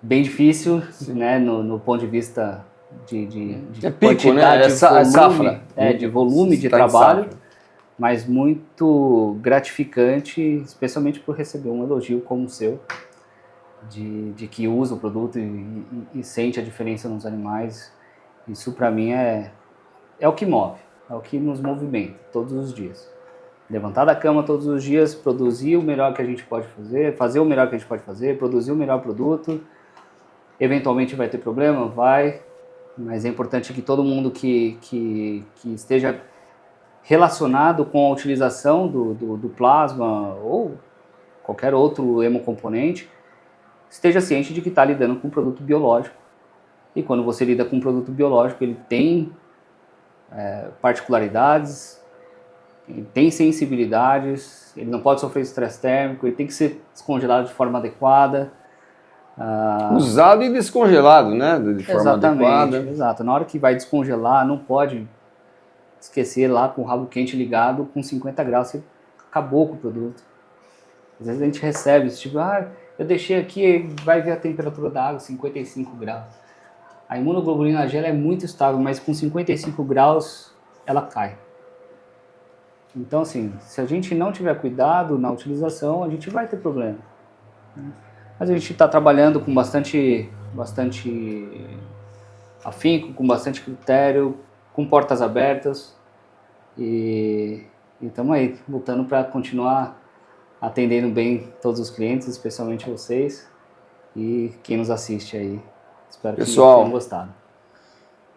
bem difícil, né, no ponto de vista de pico, né? Safra. De volume de trabalho, mas muito gratificante, especialmente por receber um elogio como o seu, de que usa o produto e sente a diferença nos animais. Isso para mim é o que move, é o que nos movimenta todos os dias. Levantar da cama todos os dias, produzir o melhor que a gente pode fazer o melhor que a gente pode fazer, produzir o melhor produto. Eventualmente vai ter problema? Vai, mas é importante que todo mundo que esteja relacionado com a utilização do plasma ou qualquer outro hemocomponente, esteja ciente de que está lidando com um produto biológico. E quando você lida com um produto biológico, ele tem particularidades, ele tem sensibilidades, ele não pode sofrer estresse térmico, ele tem que ser descongelado de forma adequada. Usado e descongelado, né? De forma adequada. Exato. Na hora que vai descongelar, não pode esquecer lá com o rabo quente ligado com 50 graus, você acabou com o produto. Às vezes a gente recebe esse tipo, eu deixei aqui, vai ver a temperatura da água, 55 graus. A imunoglobulina G é muito estável, mas com 55 graus ela cai. Então, assim, se a gente não tiver cuidado na utilização, a gente vai ter problema. Mas a gente está trabalhando com bastante afinco, com bastante critério, com portas abertas e estamos aí, lutando para continuar atendendo bem todos os clientes, especialmente vocês e quem nos assiste aí. Espero que tenham gostado.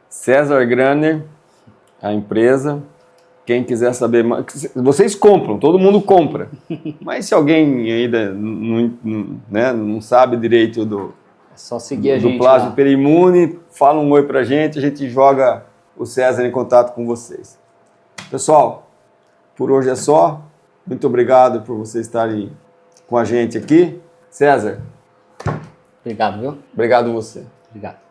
César Graner, a empresa. Quem quiser saber mais, vocês compram, todo mundo compra. Mas se alguém ainda não sabe direito do só seguir a gente do plasma hiperimune, fala um oi pra gente, a gente joga o César em contato com vocês. Pessoal, por hoje é só. Muito obrigado por vocês estarem com a gente aqui. César. Obrigado, viu? Obrigado você. Obrigado.